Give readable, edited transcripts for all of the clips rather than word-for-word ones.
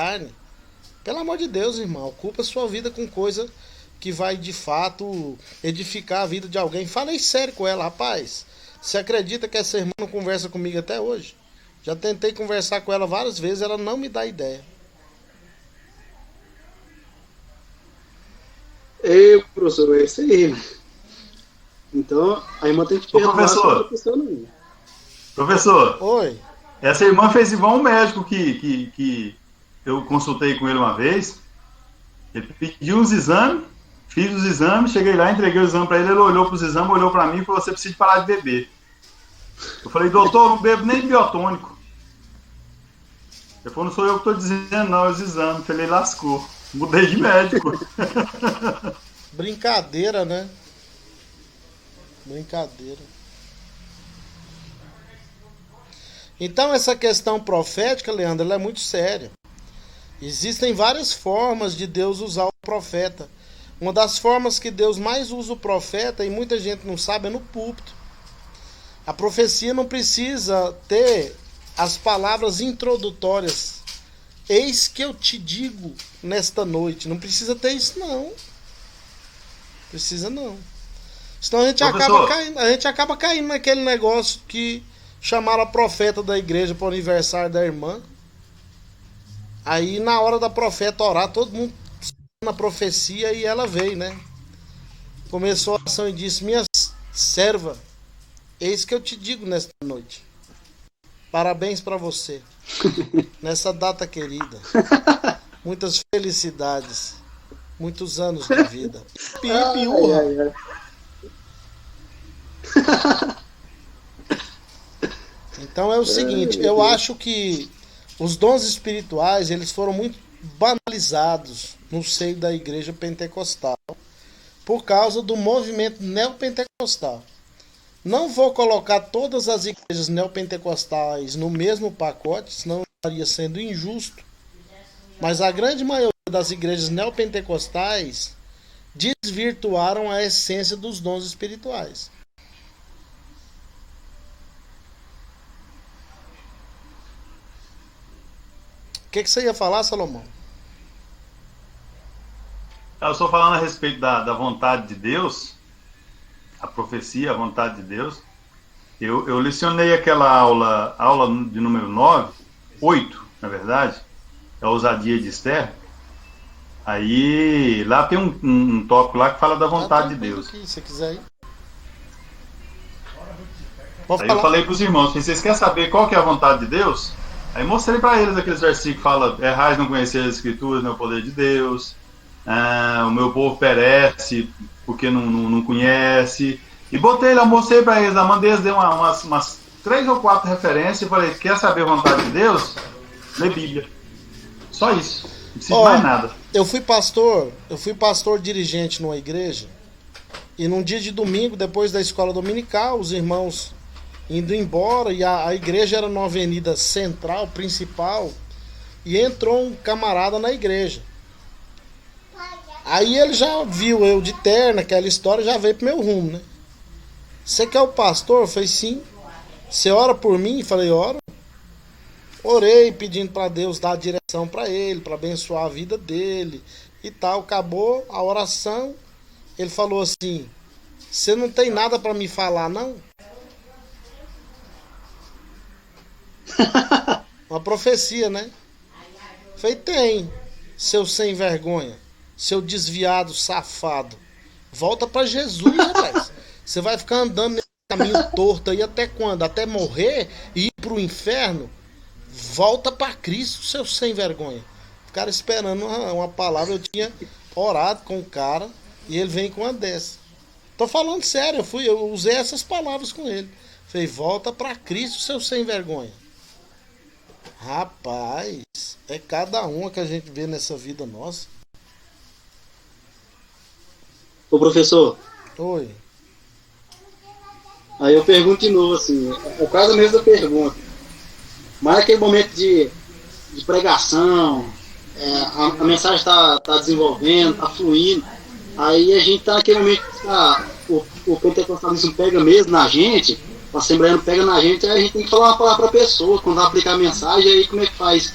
carne. Pelo amor de Deus, irmão, ocupa a sua vida com coisa que vai de fato edificar a vida de alguém. Falei sério com ela, rapaz. Você acredita que essa irmã não conversa comigo até hoje? Já tentei conversar com ela várias vezes, ela não me dá ideia. Ei, professor, é isso aí. Então, a irmã tem que perdoar a pessoa não. Professor, Oi. Essa irmã fez igual um médico que eu consultei com ele uma vez. Ele pediu uns exames, fiz os exames, cheguei lá, entreguei o exame para ele, ele olhou para os exames, olhou para mim e falou: você precisa parar de beber. Eu falei: doutor, não bebo nem biotônico. Ele falou: não sou eu que estou dizendo, não, é os exames. Eu falei: lascou, mudei de médico. Brincadeira, né? Brincadeira. Então essa questão profética, Leandro, ela é muito séria. Existem várias formas de Deus usar o profeta. Uma das formas que Deus mais usa o profeta, e muita gente não sabe, é no púlpito. A profecia não precisa ter as palavras introdutórias. Eis que eu te digo nesta noite. Não precisa ter isso, não. Precisa não. Senão a gente acaba caindo naquele negócio que chamaram a profeta da igreja para o aniversário da irmã. Aí na hora da profeta orar, todo mundo na profecia e ela veio, né? Começou a oração e disse: minha serva, eis que eu te digo nesta noite. Parabéns para você. Nessa data querida. Muitas felicidades. Muitos anos de vida. Pipiu. Então é o seguinte, eu acho que os dons espirituais, eles foram muito banalizados no seio da igreja pentecostal por causa do movimento neopentecostal. Não vou colocar todas as igrejas neopentecostais no mesmo pacote, senão estaria sendo injusto, mas a grande maioria das igrejas neopentecostais desvirtuaram a essência dos dons espirituais. O que você ia falar, Salomão? Eu estou falando a respeito da vontade de Deus, a profecia, a vontade de Deus. Eu lecionei aquela aula de número 9, 8, na verdade, a ousadia de Esther. Aí, lá tem um tópico lá que fala da vontade de Deus. Aqui, se quiser ir. Aí eu falei para os irmãos: vocês querem saber qual que é a vontade de Deus? Aí mostrei para eles aqueles versículos que falam: errais não conhecer as escrituras, não é o poder de Deus, o meu povo perece porque não conhece. E botei lá, mostrei para eles, mandei eles, dei umas 3 ou 4 referências e falei: quer saber a vontade de Deus? Lê Bíblia. Só isso, não precisa mais nada. Eu fui pastor dirigente numa igreja, e num dia de domingo, depois da escola dominical, os irmãos indo embora, e a igreja era numa avenida central, principal, e entrou um camarada na igreja. Aí ele já viu eu de terno, aquela história, já veio pro meu rumo, né? Você que é o pastor? Eu falei: sim. Você ora por mim? Eu falei: oro. Orei pedindo para Deus dar a direção para ele, para abençoar a vida dele e tal. Acabou a oração, ele falou assim: você não tem nada para me falar, não? Uma profecia, né? Falei: tem, seu sem vergonha, seu desviado safado. Volta pra Jesus, rapaz. Você vai ficar andando nesse caminho torto aí até quando? Até morrer e ir pro inferno? Volta pra Cristo, seu sem vergonha. Ficaram esperando uma palavra. Eu tinha orado com o cara e ele vem com uma dessa. Tô falando sério, eu usei essas palavras com ele. Falei: volta pra Cristo, seu sem vergonha. Rapaz, é cada uma que a gente vê nessa vida nossa. Ô professor. Oi. Aí eu pergunto de novo, assim, é quase a mesma pergunta. Mas aquele momento de pregação, a mensagem está desenvolvendo, está fluindo, aí a gente está naquele momento que o pentecostalismo pega mesmo na gente, o assembleia pega na gente, aí a gente tem que falar uma palavra para a pessoa, quando vai aplicar a mensagem, aí como é que faz?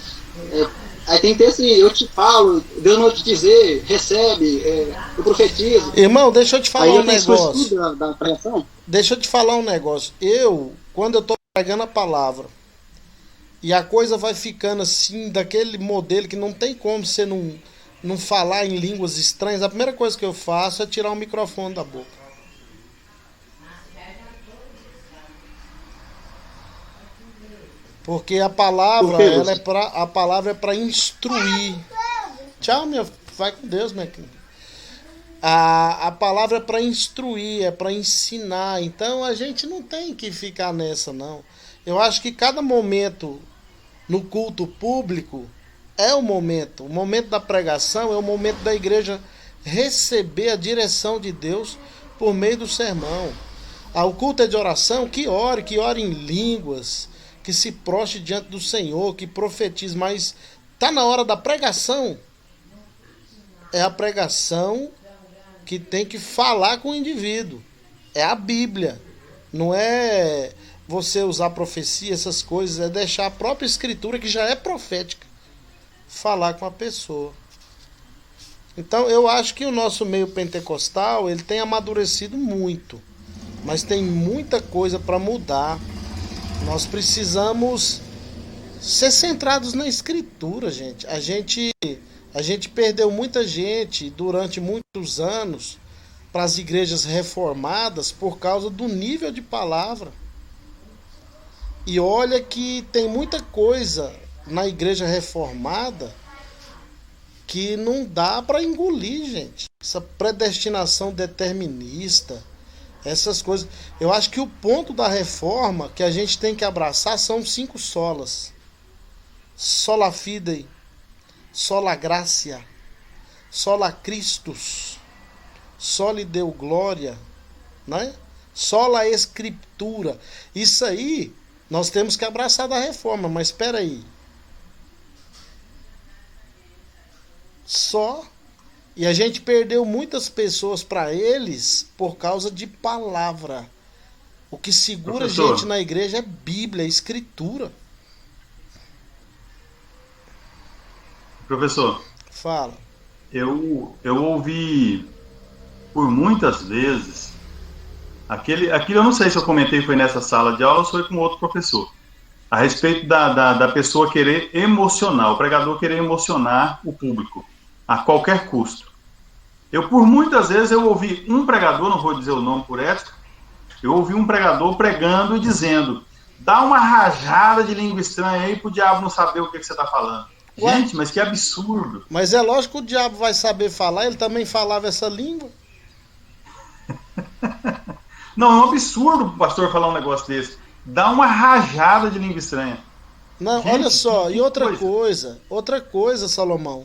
Aí tem que ter esse, eu te falo, Deus não te dizer, recebe, eu profetizo. Irmão, deixa eu te falar Aí um eu tenho esse negócio. estudo da pregação. Deixa eu te falar um negócio. Quando eu tô pregando a palavra, e a coisa vai ficando assim, daquele modelo que não tem como você não falar em línguas estranhas, a primeira coisa que eu faço é tirar o microfone da boca. Porque a palavra, a palavra é para instruir. Tchau, vai com Deus, minha querida. A palavra é para instruir, é para ensinar. Então a gente não tem que ficar nessa, não. Eu acho que cada momento no culto público é o momento. O momento da pregação é o momento da igreja receber a direção de Deus por meio do sermão. O culto é de oração, que ore em línguas, que se prostre diante do Senhor, que profetize, mas tá na hora da pregação. É a pregação que tem que falar com o indivíduo. É a Bíblia. Não é você usar profecia, essas coisas, é deixar a própria escritura, que já é profética, falar com a pessoa. Então eu acho que o nosso meio pentecostal, ele tem amadurecido muito, mas tem muita coisa para mudar. Nós precisamos ser centrados na escritura, gente. A gente perdeu muita gente durante muitos anos para as igrejas reformadas por causa do nível de palavra. E olha que tem muita coisa na igreja reformada que não dá para engolir, gente. Essa predestinação determinista, essas coisas. Eu acho que o ponto da reforma que a gente tem que abraçar são 5 solas. Sola fide, sola gratia, sola Christus, soli deu glória, né? Sola escritura. Isso aí nós temos que abraçar da reforma, mas espera aí. E a gente perdeu muitas pessoas para eles por causa de palavra. O que segura a gente na igreja é Bíblia, é Escritura. Professor, fala. Eu ouvi por muitas vezes aquilo, eu não sei se eu comentei foi nessa sala de aula ou foi com outro professor, a respeito da pessoa querer emocionar, o pregador querer emocionar o público a qualquer custo. Por muitas vezes eu ouvi um pregador, não vou dizer o nome por ética, eu ouvi um pregador pregando e dizendo: dá uma rajada de língua estranha aí pro diabo não saber o que você está falando. Ué? Gente, mas que absurdo. Mas é lógico que o diabo vai saber falar, ele também falava essa língua. Não, é um absurdo o pastor falar um negócio desse. Dá uma rajada de língua estranha. Não, gente, olha só, e outra coisa, Salomão,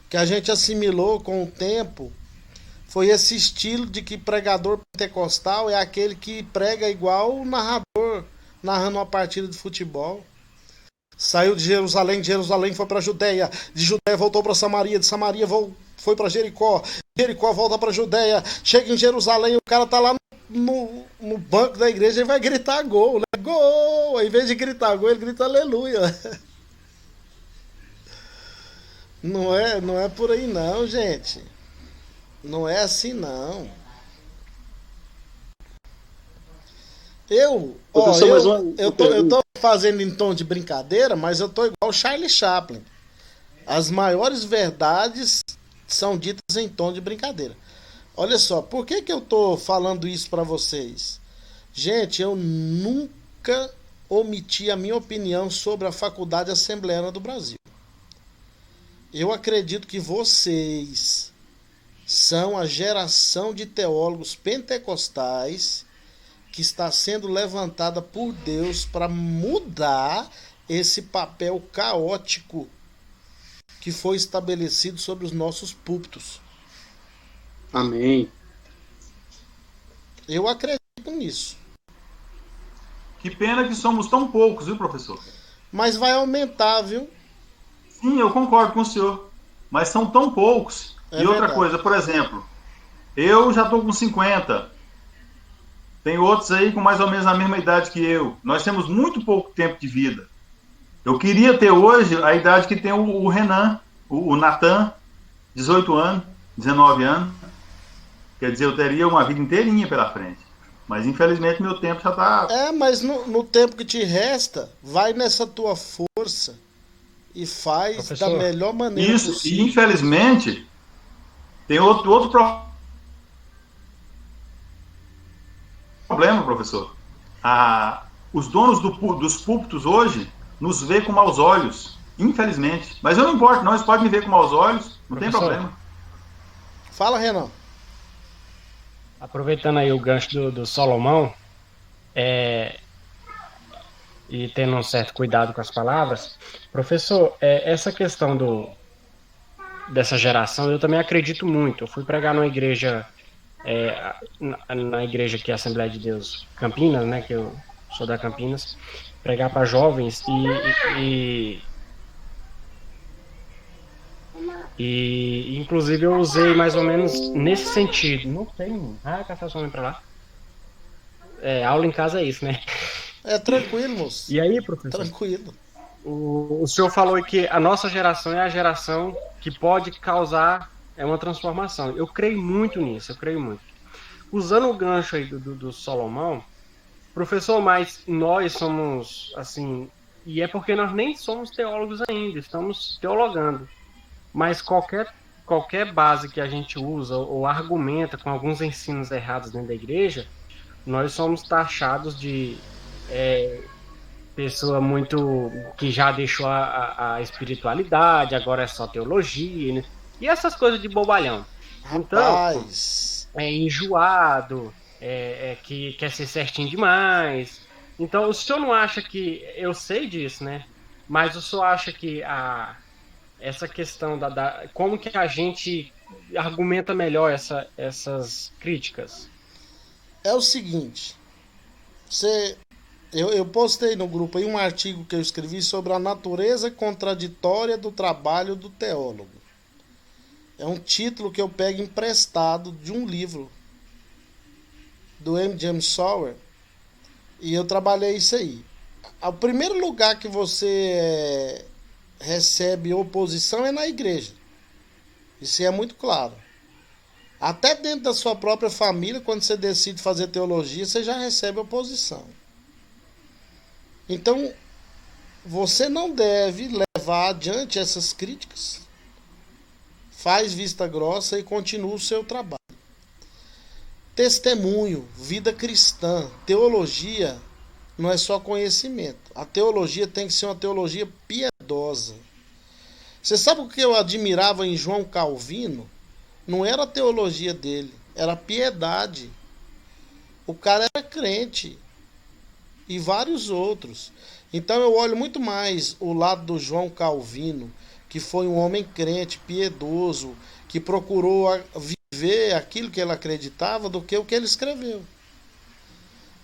que a gente assimilou com o tempo, foi esse estilo de que pregador pentecostal é aquele que prega igual o narrador narrando uma partida de futebol. Saiu de Jerusalém foi para Judéia, de Judéia voltou para Samaria, de Samaria foi para Jericó, Jericó volta para Judéia, chega em Jerusalém, o cara tá lá no banco da igreja e vai gritar gol, né? Gol! Em vez de gritar gol, ele grita aleluia. Não é por aí não, gente. Não é assim não. Eu tô fazendo em tom de brincadeira, mas eu tô igual o Charlie Chaplin. As maiores verdades são ditas em tom de brincadeira. Olha só, por que eu tô falando isso para vocês? Gente, eu nunca omiti a minha opinião sobre a Faculdade Assembleana do Brasil. Eu acredito que vocês são a geração de teólogos pentecostais que está sendo levantada por Deus para mudar esse papel caótico que foi estabelecido sobre os nossos púlpitos. Amém. Eu acredito nisso. Que pena que somos tão poucos, viu, professor? Mas vai aumentar, viu? Sim, eu concordo com o senhor. Mas são tão poucos. É e outra verdade. coisa, por exemplo, eu já estou com 50. Tem outros aí com mais ou menos a mesma idade que eu. Nós temos muito pouco tempo de vida. Eu queria ter hoje a idade que tem o Renan, o Natan, 18 anos, 19 anos. Quer dizer, eu teria uma vida inteirinha pela frente. Mas infelizmente meu tempo já está. Mas no tempo que te resta, vai nessa tua força e faz da Professor, melhor maneira Isso, e possível. infelizmente tem outro problema, professor. Os donos dos púlpitos hoje nos vê com maus olhos, infelizmente. Mas eu não importo, não, eles podem me ver com maus olhos, não tem professor, problema. Fala, Renan. aproveitando aí o gancho do Salomão, e tendo um certo cuidado com as palavras, professor, essa questão dessa geração, eu também acredito muito. Eu fui pregar numa igreja, na igreja que é a Assembleia de Deus Campinas, né, que eu sou da Campinas, pregar para jovens e inclusive eu usei mais ou menos nesse sentido. Não tem, caçar sua mãe para lá. Aula em casa é isso, né? Tranquilo, moço. E aí, professor? Tranquilo. O senhor falou que a nossa geração é a geração que pode causar uma transformação. Eu creio muito nisso, eu creio muito. Usando o gancho aí do Salomão, professor, mas nós somos, assim, e é porque nós nem somos teólogos ainda, estamos teologando. Mas qualquer base que a gente usa ou argumenta com alguns ensinos errados dentro da igreja, nós somos taxados de pessoa muito que já deixou a espiritualidade, agora é só teologia, né? E essas coisas de bobalhão. Então, Rapaz. enjoado, que quer ser certinho demais. Então, o senhor não acha que, eu sei disso, né? Mas o senhor acha que essa questão como que a gente argumenta melhor essas críticas? É o seguinte. Eu postei no grupo aí um artigo que eu escrevi sobre a natureza contraditória do trabalho do teólogo. É um título que eu pego emprestado de um livro do M. James Sowell. E eu trabalhei isso aí. O primeiro lugar que você recebe oposição é na igreja. Isso é muito claro. Até dentro da sua própria família, quando você decide fazer teologia, você já recebe oposição. Então, você não deve levar adiante essas críticas. Faz vista grossa e continua o seu trabalho. Testemunho, vida cristã, teologia não é só conhecimento. A teologia tem que ser uma teologia piedosa. Você sabe o que eu admirava em João Calvino? Não era a teologia dele, era a piedade. O cara era crente. E vários outros. Então eu olho muito mais o lado do João Calvino, que foi um homem crente, piedoso, que procurou viver aquilo que ele acreditava, do que o que ele escreveu.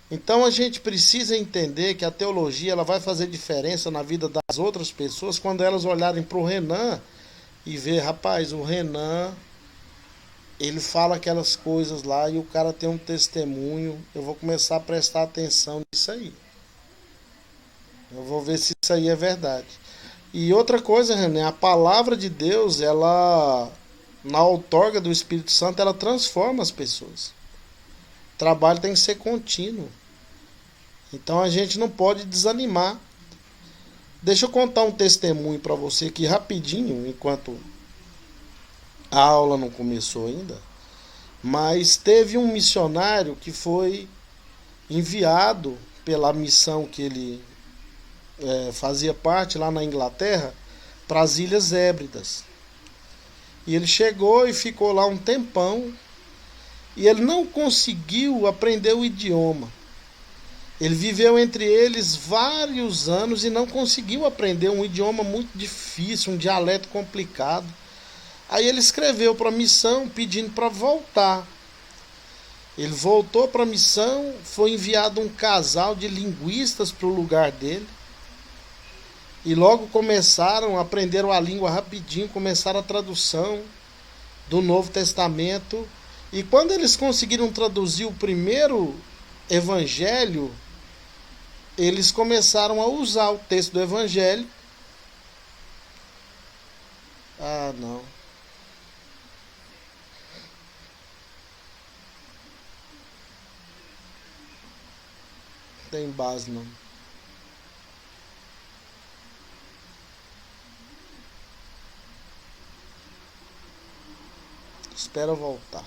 Então a gente precisa entender que a teologia ela vai fazer diferença na vida das outras pessoas quando elas olharem para o Renan e ver, rapaz, o Renan, ele fala aquelas coisas lá e o cara tem um testemunho, eu vou começar a prestar atenção nisso aí. Eu vou ver se isso aí é verdade. E outra coisa, René, a palavra de Deus, ela, na outorga do Espírito Santo, ela transforma as pessoas. O trabalho tem que ser contínuo. Então a gente não pode desanimar. Deixa eu contar um testemunho para você aqui rapidinho, enquanto a aula não começou ainda. Mas teve um missionário que foi enviado pela missão que ele fazia parte lá na Inglaterra, para as Ilhas Hébridas. E ele chegou e ficou lá um tempão e ele não conseguiu aprender o idioma. Ele viveu entre eles vários anos e não conseguiu aprender um idioma muito difícil, um dialeto complicado. Aí ele escreveu para a missão pedindo para voltar. Ele voltou para a missão, foi enviado um casal de linguistas para o lugar dele. E logo aprenderam a língua rapidinho, começaram a tradução do Novo Testamento. E quando eles conseguiram traduzir o primeiro evangelho, eles começaram a usar o texto do Evangelho. Ah, não. Tem base, não. Espera eu voltar.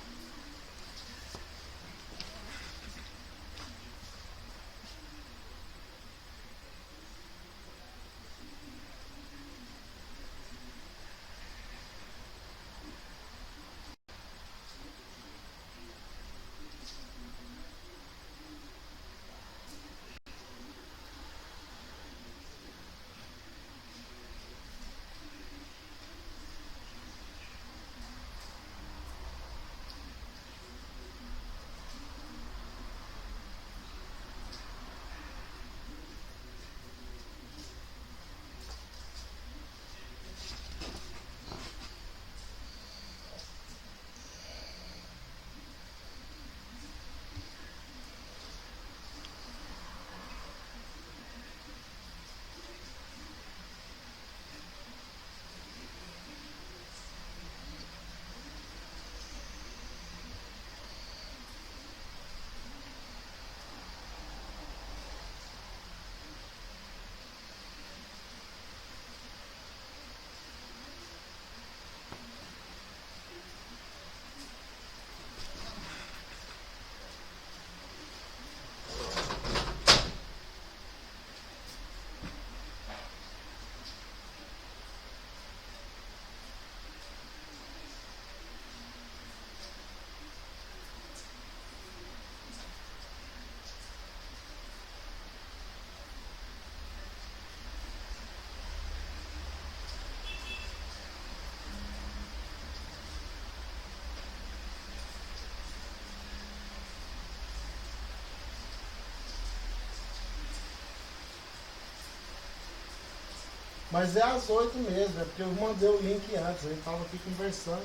Mas é às 8 mesmo, é porque eu mandei o link antes, a gente tava aqui conversando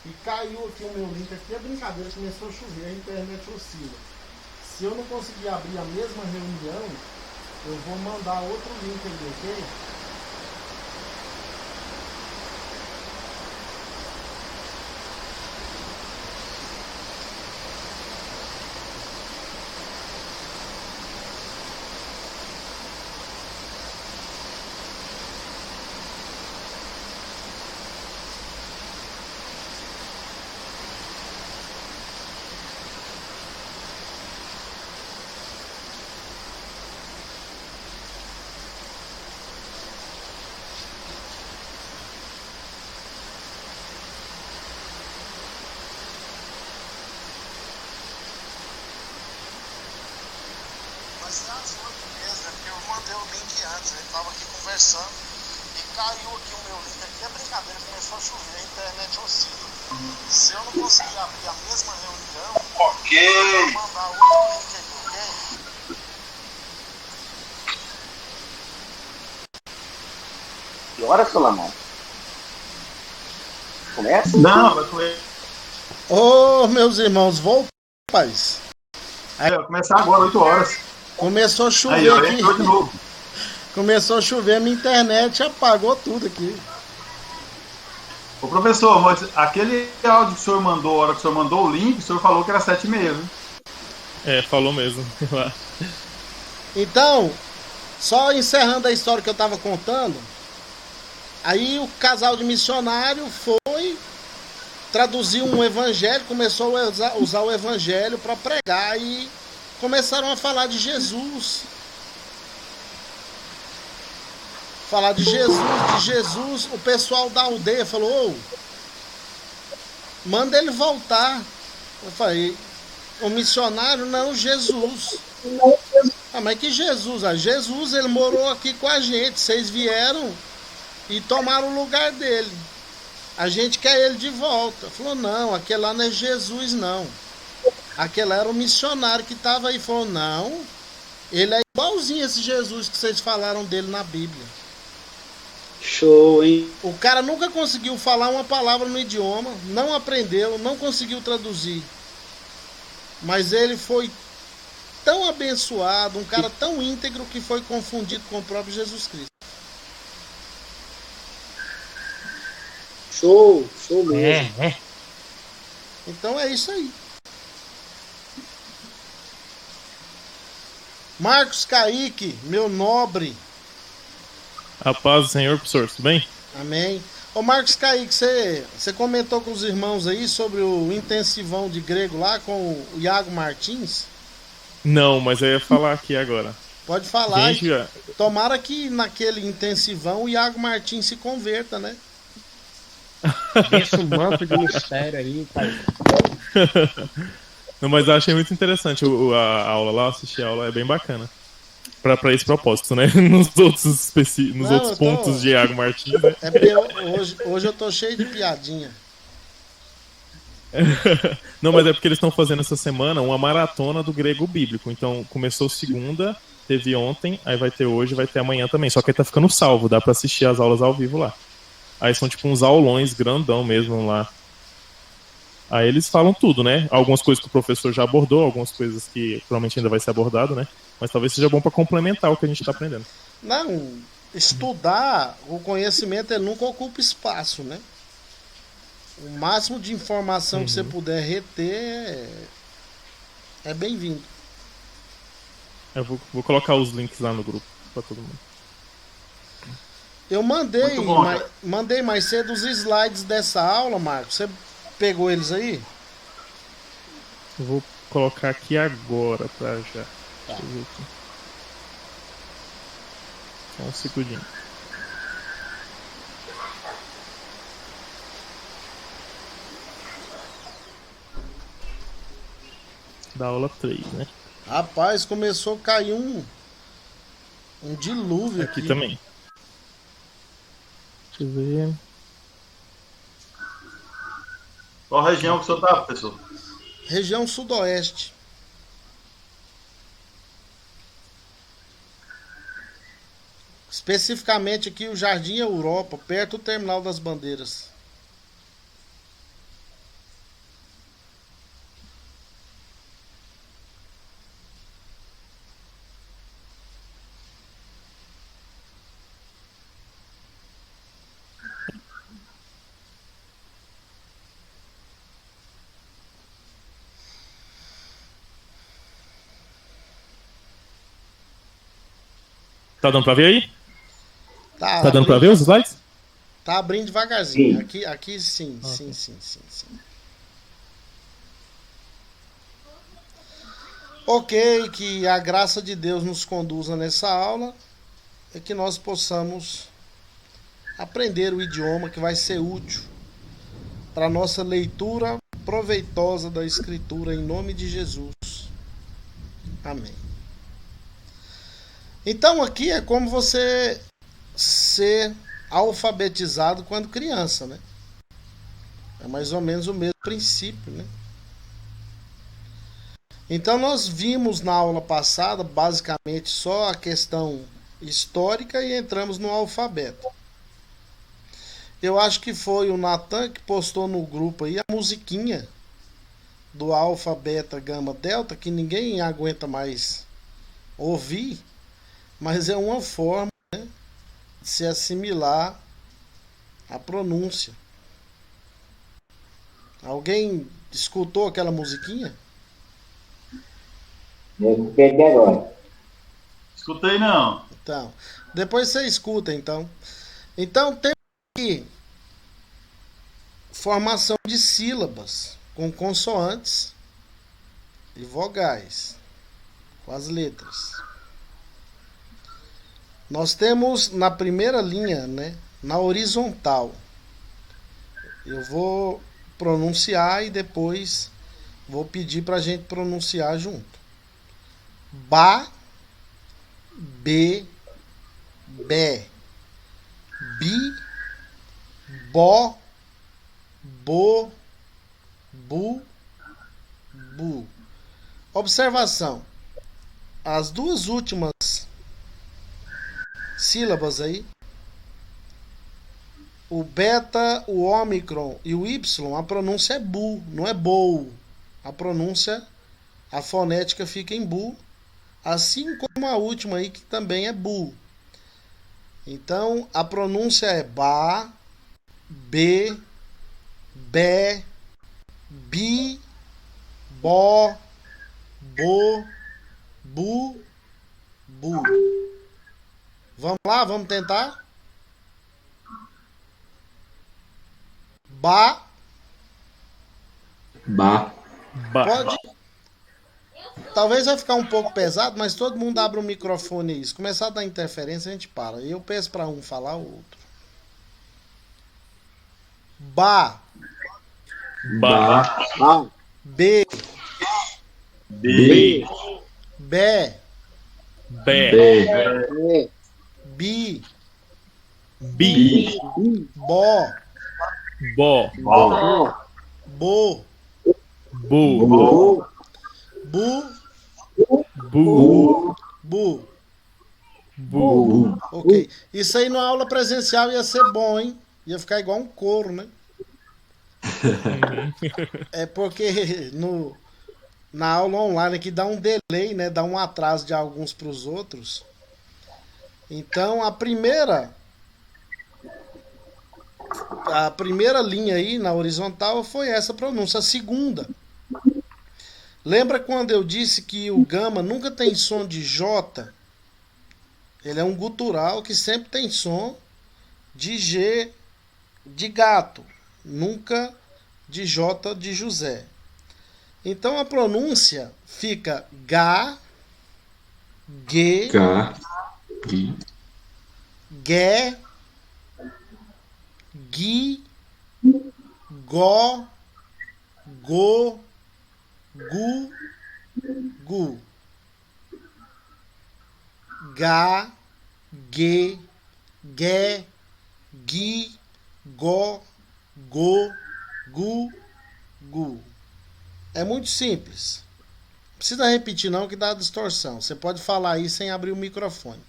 e caiu aqui o meu link aqui, a brincadeira começou a chover, a internet oscila. Se eu não conseguir abrir a mesma reunião, eu vou mandar outro link ali, ok? Mas é às 8 mesmo, é porque eu mandei o link antes, a gente tava aqui conversando e caiu aqui o meu link aqui, a brincadeira começou a chover, a internet oscila. Se eu não conseguir abrir a mesma reunião, eu vou mandar outro link aqui, ok? Que hora, Solomão? Começa? Não, vai comer. Ô, meus irmãos, volta, rapaz. Vai começar agora, 8 horas. Começou a chover Aí, ó, aqui. entrou de novo. Começou a chover, a minha internet apagou tudo aqui. Ô, professor, mas aquele áudio que o senhor mandou, a hora que o senhor mandou o link, o senhor falou que era 7h30, né? É, falou mesmo. Então, só encerrando a história que eu estava contando, aí o casal de missionário foi, traduziu um evangelho, começou a usar o evangelho para pregar e começaram a falar de Jesus. Falar de Jesus, o pessoal da aldeia falou, manda ele voltar. Eu falei, o missionário não, Jesus. Ah, mas que Jesus? Ah, Jesus, ele morou aqui com a gente, vocês vieram e tomaram o lugar dele. A gente quer ele de volta. Falou, não, aquele lá não é Jesus, não. Aquele era o missionário que estava aí. Falou, não, ele é igualzinho esse Jesus que vocês falaram dele na Bíblia. Show, hein? O cara nunca conseguiu falar uma palavra no idioma, não aprendeu, não conseguiu traduzir. Mas ele foi tão abençoado, um cara tão íntegro que foi confundido com o próprio Jesus Cristo. Show mesmo. Então é isso aí. Marcos Kaique, meu nobre. A paz do Senhor, professor, tudo bem? Amém. Ô Marcos Kaique, você comentou com os irmãos aí sobre o intensivão de grego lá com o Iago Martins? Não, mas eu ia falar aqui agora. Pode falar. Gente, já... Tomara que naquele intensivão o Iago Martins se converta, né? Deixa um manto de mistério aí, pai. Não, mas eu achei muito interessante a aula lá, assistir a aula, é bem bacana. Pra esse propósito, né? Nos outros pontos de Iago Martins, né? É porque hoje eu tô cheio de piadinha. Não, mas é porque eles estão fazendo essa semana uma maratona do grego bíblico. Então, começou segunda, teve ontem, aí vai ter hoje, vai ter amanhã também. Só que aí tá ficando salvo, dá pra assistir as aulas ao vivo lá. Aí são tipo uns aulões grandão mesmo lá. Aí eles falam tudo, né? Algumas coisas que o professor já abordou, algumas coisas que provavelmente ainda vai ser abordado, né? Mas talvez seja bom pra complementar o que a gente tá aprendendo. Não, estudar, o conhecimento ele nunca ocupa espaço, né? O máximo de informação que você puder reter é bem-vindo. Eu vou colocar os links lá no grupo pra todo mundo. Eu mandei, Muito bom, mandei mais cedo os slides dessa aula, Marcos. Você pegou eles aí? Eu vou colocar aqui agora pra já. Deixa eu ver aqui. Só um segundinho. Da aula 3, né? Rapaz, começou a cair um dilúvio aqui. Aqui também. Deixa eu ver. Qual região que o senhor tá, professor? Região sudoeste. Especificamente aqui o Jardim Europa, perto do Terminal das Bandeiras. Tá dando pra ver aí? Tá Dando pra ver os slides? Tá abrindo devagarzinho. Sim. Aqui sim, Ok. sim. Ok, que a graça de Deus nos conduza nessa aula e que nós possamos aprender o idioma que vai ser útil para nossa leitura proveitosa da Escritura em nome de Jesus. Amém. Então aqui é como você ser alfabetizado quando criança, né? É mais ou menos o mesmo princípio, né? Então nós vimos na aula passada basicamente só a questão histórica e entramos no alfabeto. Eu acho que foi o Natan que postou no grupo aí a musiquinha do alfa, beta, gama, delta, que ninguém aguenta mais ouvir, mas é uma forma, né, de se assimilar a pronúncia. Alguém escutou aquela musiquinha? Eu peguei agora. Escutei não. Então, depois você escuta então. Então tem aqui formação de sílabas com consoantes e vogais, com as letras. Nós temos na primeira linha, né, na horizontal. Eu vou pronunciar e depois vou pedir para a gente pronunciar junto. Ba, be, bé, bi, bo, bo, bu, bu. Observação. As duas últimas sílabas aí, o beta, o ômicron e o y, a pronúncia é bu, não é bou. A pronúncia, a fonética fica em bu Assim como a última aí, que também é bu. Então, a pronúncia é ba, be, bé, bi, bó, bo, bu, bu. Vamos lá, vamos tentar? Ba, Ba. Ba. pode. Talvez vai ficar um pouco pesado, mas todo mundo abre o microfone aí. Se começar a dar interferência, a gente para. Eu peço para um falar o outro. Ba, Ba. A, be, B. bé, Bé. B. E, bi, Bi. bó, Bó. O, bo, Bu. O, bu, Bu. bu. Bu. Ok. Isso aí na aula presencial ia ser bom, hein? Ia ficar igual um coro, né? É porque na aula online aqui dá um delay, né? Dá um atraso de alguns para os outros. Então a primeira linha aí na horizontal foi essa pronúncia. A segunda. Lembra quando eu disse que o gama nunca tem som de J? Ele é um gutural que sempre tem som de G de gato, nunca de J de José. Então a pronúncia fica ga, ge, K. G. gué, gui, gó, go, gu, gu. Ga, ge, gué, gui, go, go, gu, gu. É muito simples. Não precisa repetir não que dá distorção. Você pode falar aí sem abrir o microfone.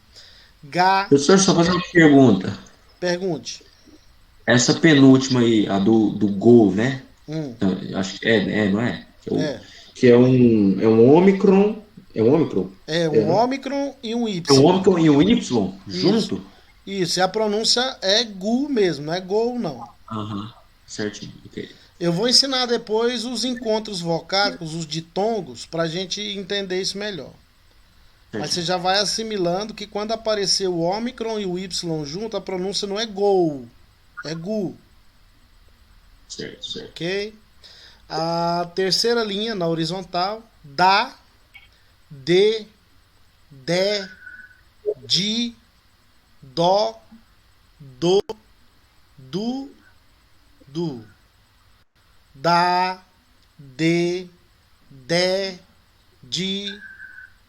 Ga, Professor, só fazer uma pergunta. pergunte. Essa penúltima aí, a do Gol, né? Hum, Então, acho que não é? é. Que é um Ômicron. É um Ômicron? É um ômicron e um É um Y. Ômicron e um Y junto? Isso, e a pronúncia é gu mesmo, não é gol não. Aham, certinho. Ok. Eu vou ensinar depois os encontros vocálicos, os ditongos, pra gente entender isso melhor. Mas você já vai assimilando que quando aparecer o ômicron e o Y junto, a pronúncia não é gol, é gu, Certo, certo. ok? A terceira linha na horizontal, da, de, dé, di, dó, do, du, du. Da, de, dé, di,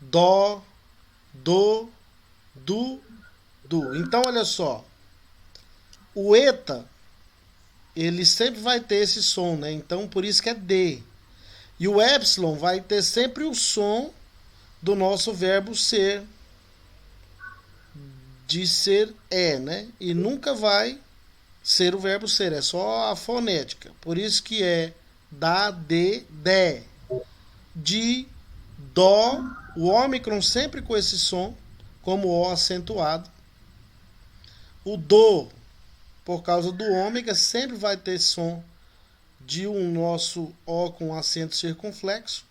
dó, do, du, du. Então, olha só. O eta, ele sempre vai ter esse som, né? Então, por isso que é D. E o epsilon vai ter sempre o som do nosso verbo ser. De ser é, né? E nunca vai ser o verbo ser. É só a fonética. Por isso que é da, de, dé. De, dó. O ômicron sempre com esse som, como O acentuado. O do, por causa do ômega, sempre vai ter som de um nosso O com acento circunflexo.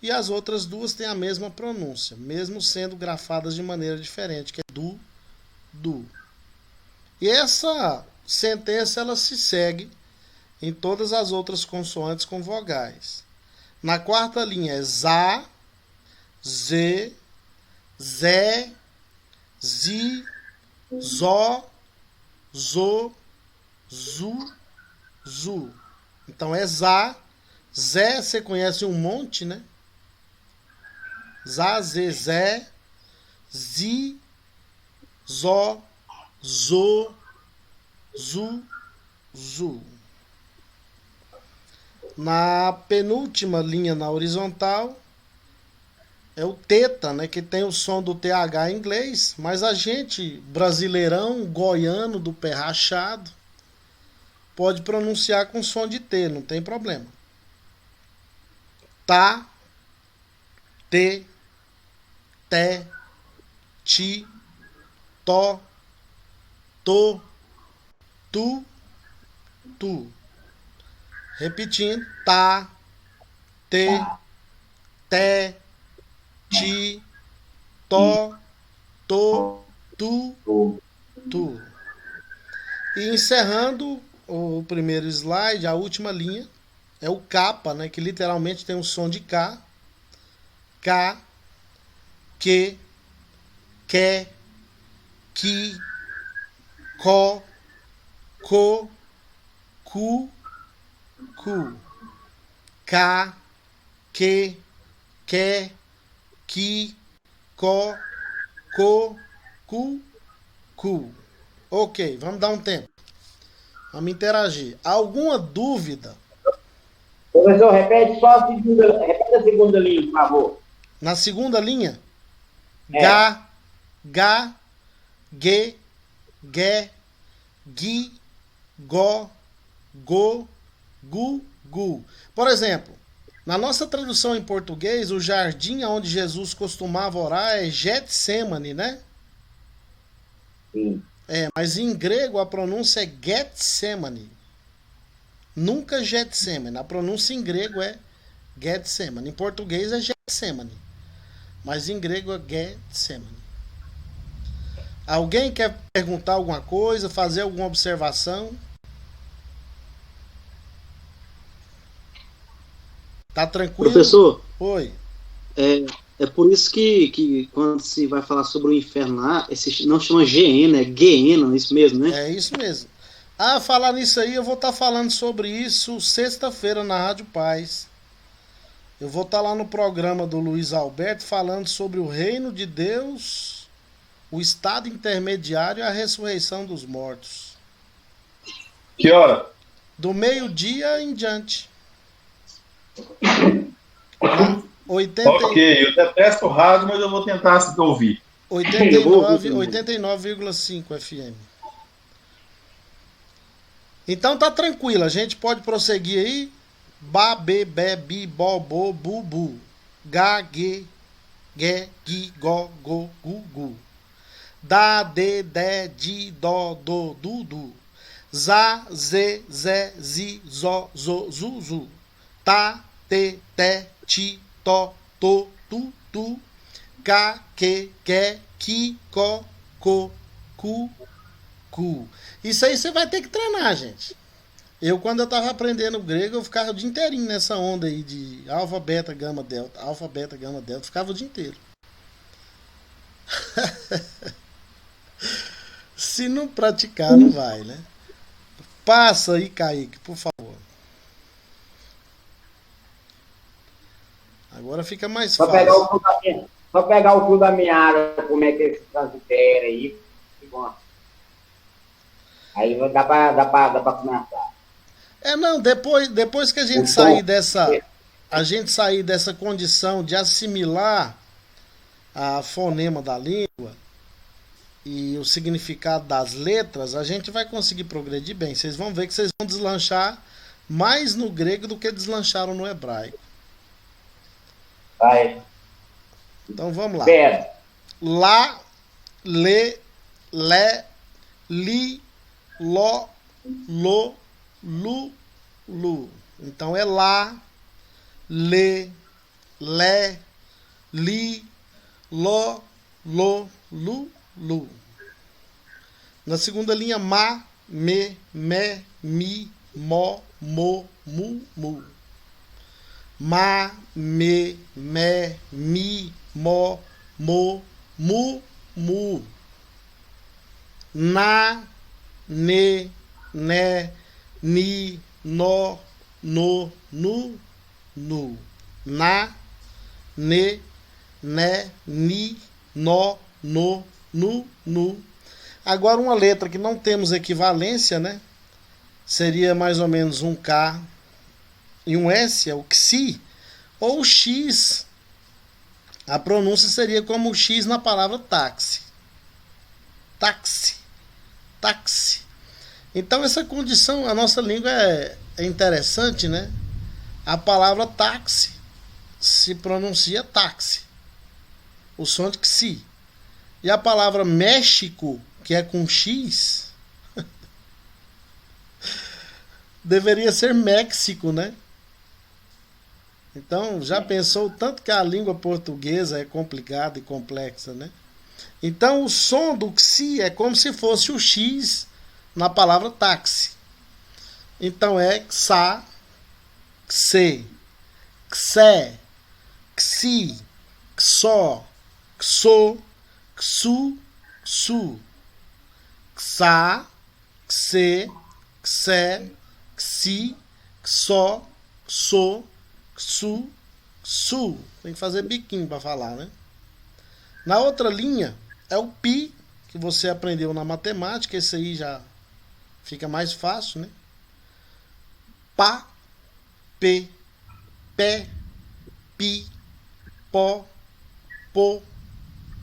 E as outras duas têm a mesma pronúncia, mesmo sendo grafadas de maneira diferente, que é du, du. E essa sentença ela se segue em todas as outras consoantes com vogais. Na quarta linha é za, ze, zé, zi, zó, zo, zu, zu. Então é za, zé, você conhece um monte, né? Za, ze, zé, zi, zó, zo, zu, zu. Na penúltima linha na horizontal é o teta, né, que tem o som do TH em inglês, mas a gente, brasileirão, goiano do pé rachado, pode pronunciar com som de T, não tem problema. Tá, te, te, ti, to, to, tu, tu. Repetindo, tá, te, te, ti, to, tu, tu. E encerrando o primeiro slide, a última linha é o capa, né, que literalmente tem um som de K. K, que, que, co, cu, cu. K, que, co, cu. Ok, vamos dar um tempo. Vamos interagir. Alguma dúvida? Professor, repete a segunda linha, por favor. Na segunda linha? É. Ga, ge, gui, go, gu. Por exemplo, na nossa tradução em português, o jardim onde Jesus costumava orar é Getsemane, né? Sim. Mas em grego a pronúncia é Getsemane. Nunca Getsemane. A pronúncia em grego é Getsemane. Em português é Getsemane. Mas em grego é Getsemane. Alguém quer perguntar alguma coisa, fazer alguma observação? Tá tranquilo? Professor, Oi. é por isso que quando se vai falar sobre o inferno lá, esse não chama Geena, é Geena, é isso mesmo, né? É isso mesmo. Ah, falar nisso aí, eu vou estar falando sobre isso sexta-feira na Rádio Paz. Eu vou estar lá no programa do Luiz Alberto falando sobre o reino de Deus, o estado intermediário e a ressurreição dos mortos. Que hora? Do meio-dia em diante. Ok, eu detesto rádio, mas eu vou tentar ouvir. 89,5 FM. Então tá tranquilo, a gente pode prosseguir aí. Ba, be, be, bi, bo, bo, bu, bu. Ga, ge, gi, go, gu. Da, de, di, do, du. Za, ze, zi, zo, zu. Ta, te, ti, to, tu. Ka, que, ki, ko, ku. Isso aí você vai ter que treinar, gente. Quando eu tava aprendendo grego, eu ficava o dia inteirinho nessa onda aí de alfa, beta, gama, delta, ficava o dia inteiro. Se não praticar, não vai, né? Passa aí, Kaique, por favor. Agora fica mais fácil. Só pegar o fio da minha área, como é que esse transitera aí. Aí dá pra começar. Não, depois que a gente sair dessa condição de assimilar a fonema da língua e o significado das letras, a gente vai conseguir progredir bem. Vocês vão ver que vocês vão deslanchar mais no grego do que deslancharam no hebraico. Vai. Então vamos lá. Pera. Lá, le, li, lo, lu. Então é lá, le, li, lo, lu. Na segunda linha, ma, me, mi, mo, mu. Ma, me, mi, mo, mu. Na, ne, ni, no, nu. Na, ne, ni, no, nu. Agora uma letra que não temos equivalência, né? Seria mais ou menos um K e um S, é o Xi, ou o X. A pronúncia seria como o X na palavra táxi. Táxi. Então essa condição, a nossa língua é interessante, né? A palavra táxi se pronuncia táxi. o som de Xi. E a palavra México, que é com X, deveria ser México, né? Então, já pensou o tanto que a língua portuguesa é complicada e complexa, né? Então, o som do Xi é como se fosse o X na palavra táxi. Então, é Xa, Xe, Xé, Xi, Xó, Xô, Xu, Xu, Xa, Xe, Xé, Xi, Xó, Xô, Xu, Xu. Tem que fazer biquinho para falar, né? Na outra linha é o Pi, que você aprendeu na matemática. Esse aí já fica mais fácil, né? Pá, P, Pé, Pi, Pó, Pô,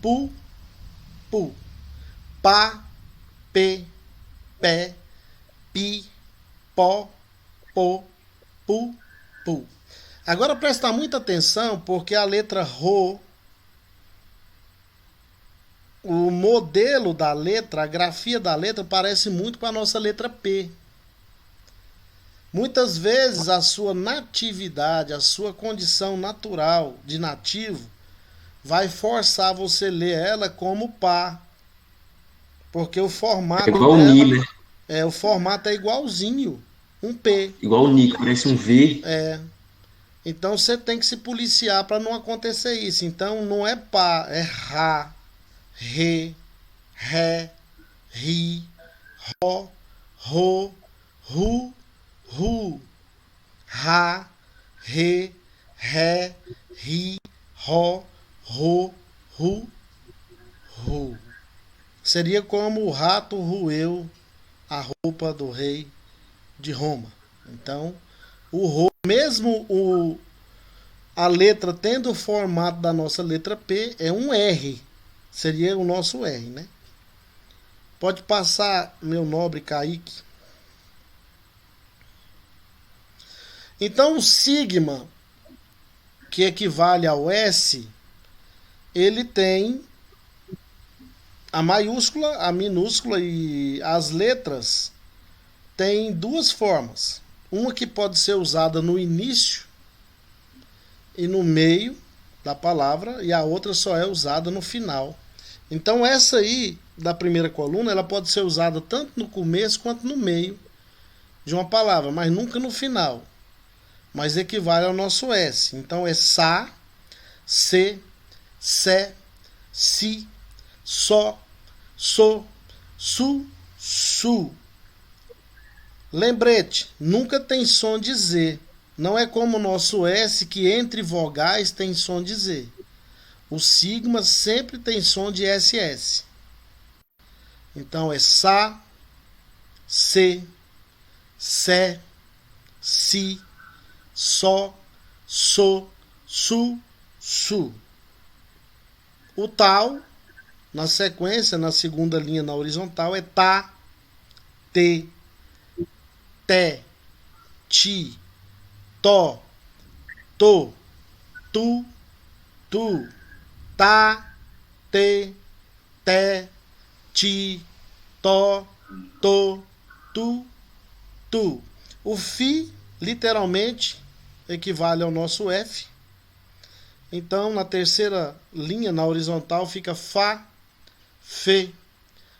Pu, Pu. Pá, P, Pé, Pi, Pó, Pô, Pu, Pu. Agora presta muita atenção, porque a letra Rô, o modelo da letra, a grafia da letra parece muito com a nossa letra P. Muitas vezes a sua natividade, a sua condição natural de nativo, vai forçar você a ler ela como Pá. Porque o formato É igual o Ni, né? o formato é igualzinho, um P. Igual o Ni, que parece um V. É. Então você tem que se policiar para não acontecer isso. Então não é Pá, é Rá, Rê, Ré, Ri, Ró, Rô, Ru, Ru, Rá, Rê, Ré, Ri, Ró, Rô, Ru, Ru. Seria como o rato roeu a roupa do rei de Roma. Então, o Rô, mesmo a letra tendo o formato da nossa letra P, é um R. Seria o nosso R, né? Pode passar, meu nobre Kaique. Então, o sigma, que equivale ao S, ele tem a maiúscula, a minúscula e as letras têm duas formas. Uma que pode ser usada no início e no meio da palavra, e a outra só é usada no final. Então essa aí, da primeira coluna, ela pode ser usada tanto no começo quanto no meio de uma palavra, mas nunca no final. Mas equivale ao nosso S. Então é Sa, Se, Se, Si, Só, So, Su, Su. Lembrete, nunca tem som de Z. Não é como o nosso S, que entre vogais tem som de Z. O sigma sempre tem som de SS. Então é Sa, Se, Se, Si, Só, So, Su, Su. O tal, na sequência, na segunda linha na horizontal, é Ta, Te, Té, Ti, Tó, To, Tu, Tu, Ta, Te, Té, Ti, Tó, To, Tu, Tu. O Fi, literalmente, equivale ao nosso F. Então, na terceira linha, na horizontal, fica Fá, Fê,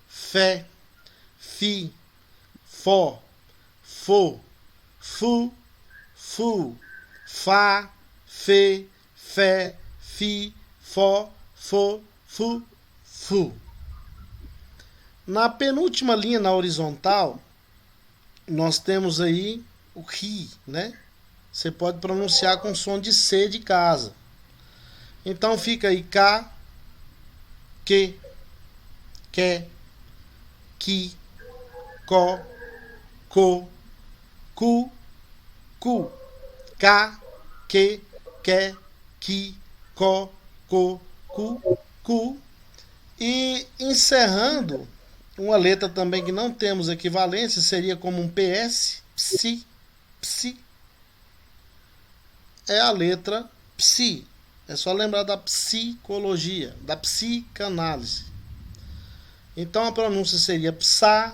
Fé, Fi, Fó, Fô, Fu, Fu, Fá, Fê, Fé, Fi, Fó, Fô, Fu, Fu. Na penúltima linha, na horizontal, nós temos aí o Ri, né? Você pode pronunciar com som de C de casa. Então fica aí K, Que, Ki, Ko, Ko, Ku, Ku. K, Que, Ki, Ko, Ku, Ku. E encerrando, uma letra também que não temos equivalência, seria como um PS, Psi, Psi. É a letra Psi. É só lembrar da psicologia, da psicanálise. Então a pronúncia seria psa,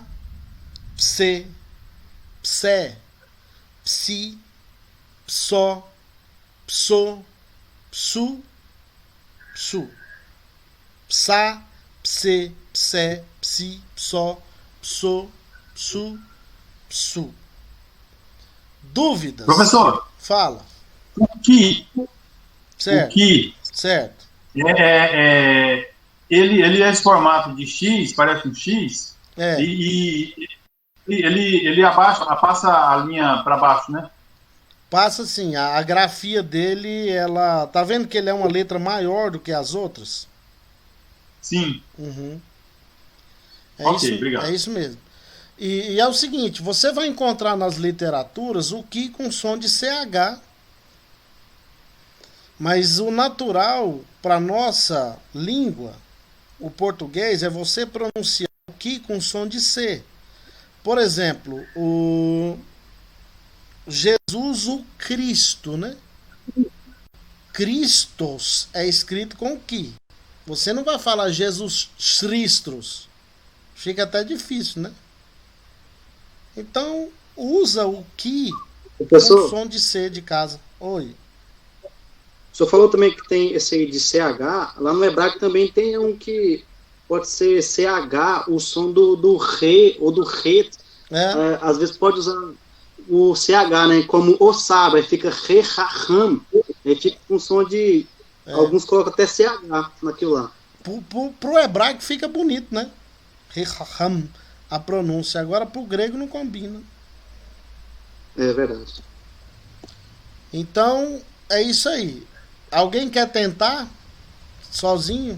pse, psé, psi, psó, pso, psu, psu. Psa, pse, psé, psi, psó, pso, psu, psu. Dúvidas? Professor, Fala. o que, Certo, certo. ele é esse formato de X, parece um X, É. e ele passa a linha para baixo, né? Passa assim, a grafia dele, ela... Tá vendo que ele é uma letra maior do que as outras? Sim. Uhum. Ok, obrigado. É isso mesmo. E é o seguinte, você vai encontrar nas literaturas o que com som de CH. Mas o natural para nossa língua, o português, é você pronunciar o que com som de C. Por exemplo, o Jesus o Cristo, né? Christos é escrito com que. Você não vai falar Jesus Christos. Fica até difícil, né? Então, usa o que com Professor, som de C de casa. Oi. o senhor falou também que tem esse aí de CH, lá no hebraico também tem um que pode ser CH, o som do re ou do re. É, Às vezes pode usar o CH, né? Como o saba, aí fica re, ha, ram, aí fica com som de. Alguns colocam até CH naquilo lá. pro hebraico fica bonito, né? Rehaham, a pronúncia. Agora pro grego não combina. É verdade. Então, é isso aí. Alguém quer tentar? Sozinho?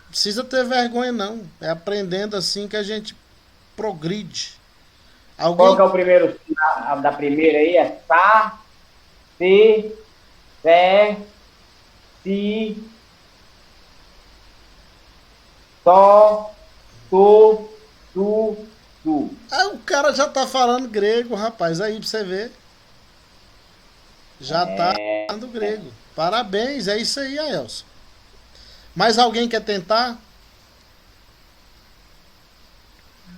Não precisa ter vergonha, não. É aprendendo assim que a gente progride. Qual que é Alguém... o primeiro da primeira aí? É sa, se, sé, si, tó, tu, tu. Ah, o cara já tá falando grego, rapaz. Aí pra você ver. Já tá falando grego. Parabéns, é isso aí, Aelson. Mais alguém quer tentar?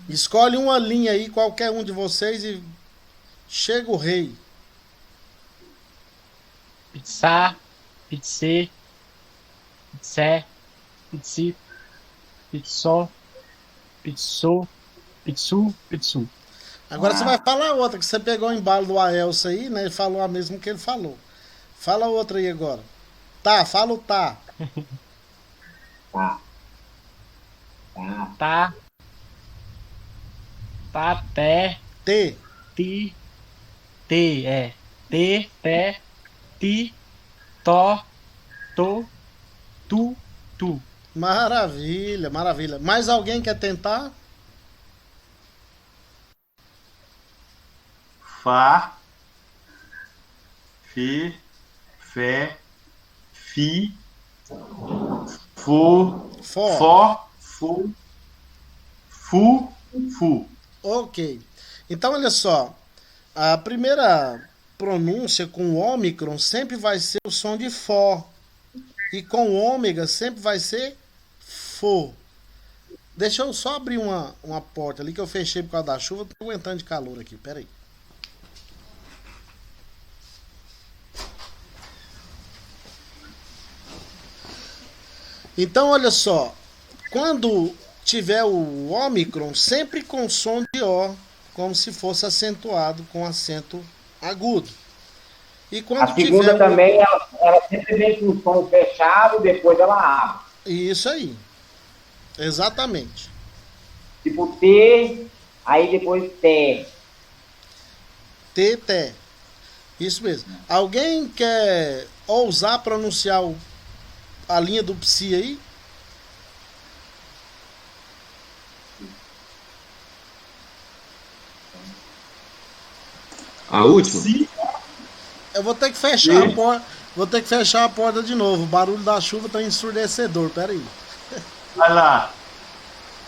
Escolhe uma linha aí, qualquer um de vocês, e chega o rei. Pizza, pizze, pizzé, pizzi, pizzó, pizzô, pizzu, pizzu. Agora você vai falar outra, que você pegou o embalo do Aelson aí, né? E falou a mesma que ele falou. Fala outra aí agora. Tá, fala o tá. Tá. Tá, té, T. ti, te, té, ti, tó, to, tu. Maravilha, maravilha. Mais alguém quer tentar? Fá, fi, fé, fi, fu, Fó. fó, fu. Ok. Então, olha só. A primeira pronúncia com ômicron sempre vai ser o som de fó. E com ômega sempre vai ser fô. Deixa eu só abrir uma porta ali que eu fechei por causa da chuva. Tô aguentando de calor aqui. Pera aí. Então, olha só. Quando tiver o ômicron, sempre com som de O, como se fosse acentuado com acento agudo. E quando A segunda tiver também, ela sempre vem com o som fechado, depois ela abre. Isso aí. Exatamente. Tipo T, aí depois T. T. Isso mesmo. Alguém quer ousar pronunciar a linha do psi aí? A última? Eu vou ter que fechar a porta. Vou ter que fechar a porta de novo. O barulho da chuva tá ensurdecedor. Pera aí. Vai lá.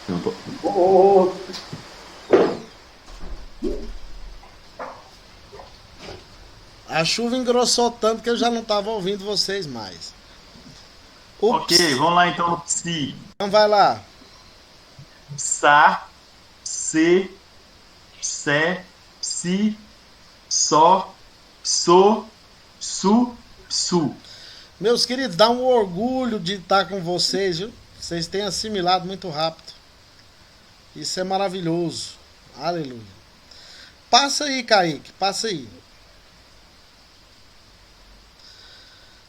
Não, pô. A chuva engrossou tanto que eu já não estava ouvindo vocês mais. Ok, vamos lá então no psi. Então vai lá. Psa, pse, pse, psi, só, pso, psu, psu. Meus queridos, dá um orgulho de estar com vocês, viu? Vocês têm assimilado muito rápido. Isso é maravilhoso. Aleluia. Passa aí, Kaique, passa aí.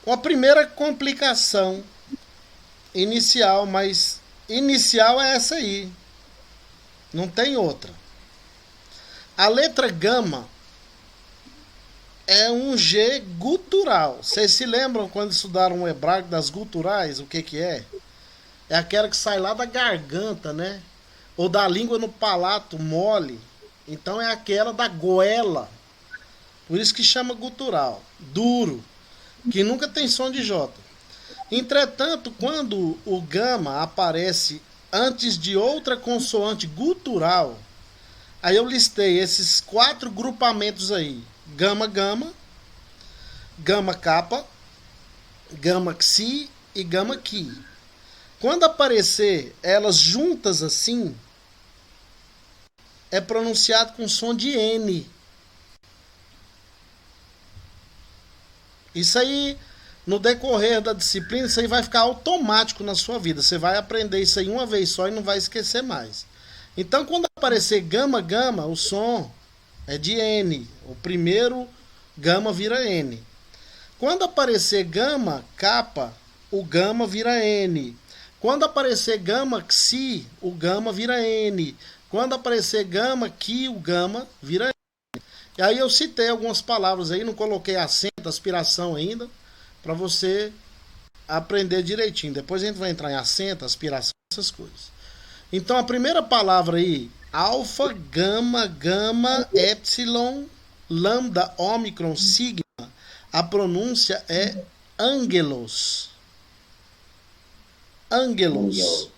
Uma primeira complicação inicial, mas inicial é essa aí. Não tem outra. A letra gama é um G gutural. Vocês se lembram quando estudaram o hebraico das guturais? O que que é? É aquela que sai lá da garganta, né? Ou da língua no palato mole. Então é aquela da goela. Por isso que chama gutural. Duro. Que nunca tem som de J. Entretanto, quando o gama aparece antes de outra consoante gutural, aí eu listei esses 4 grupamentos aí. Gama, gama, gama capa, gama xi e gama ki. Quando aparecer elas juntas assim, é pronunciado com som de N. Isso aí, no decorrer da disciplina, isso aí vai ficar automático na sua vida. Você vai aprender isso aí uma vez só e não vai esquecer mais. Então, quando aparecer gama, gama, o som é de N. O primeiro gama vira N. Quando aparecer gama, capa, o gama vira N. Quando aparecer gama, xi, o gama vira N. Quando aparecer gama, ki, o gama vira N. E aí eu citei algumas palavras aí, não coloquei acento, aspiração ainda, para você aprender direitinho. Depois a gente vai entrar em acento, aspiração, essas coisas. Então a primeira palavra aí, alfa, gama, gama, epsilon, lambda, ômicron, sigma, a pronúncia é angelos. Angelos.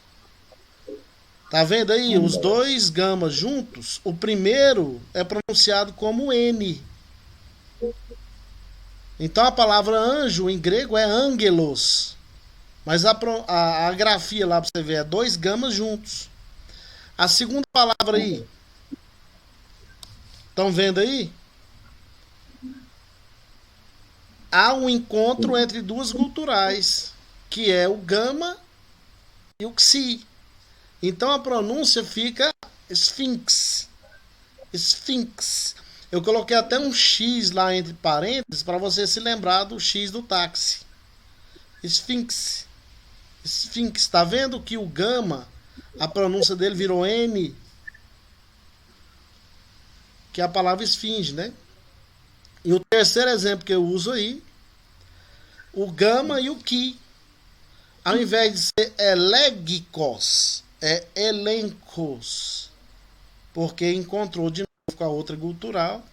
Tá vendo aí? Os dois gamas juntos, o primeiro é pronunciado como N. Então a palavra anjo em grego é angelos. Mas a grafia lá pra você ver é 2 gamas juntos. A segunda palavra aí. Estão vendo aí? Há um encontro entre duas guturais, que é o gama e o xi. Então a pronúncia fica esfinx. Esfinx. Eu coloquei até um X lá entre parênteses para você se lembrar do X do táxi. Esfinx. Esfinx. Tá vendo que o gama, a pronúncia dele virou N? Que é a palavra esfinge, né? E o terceiro exemplo que eu uso aí, o gama e o ki. Ao invés de ser elegicos, é elencos, porque encontrou de novo com a outra gutural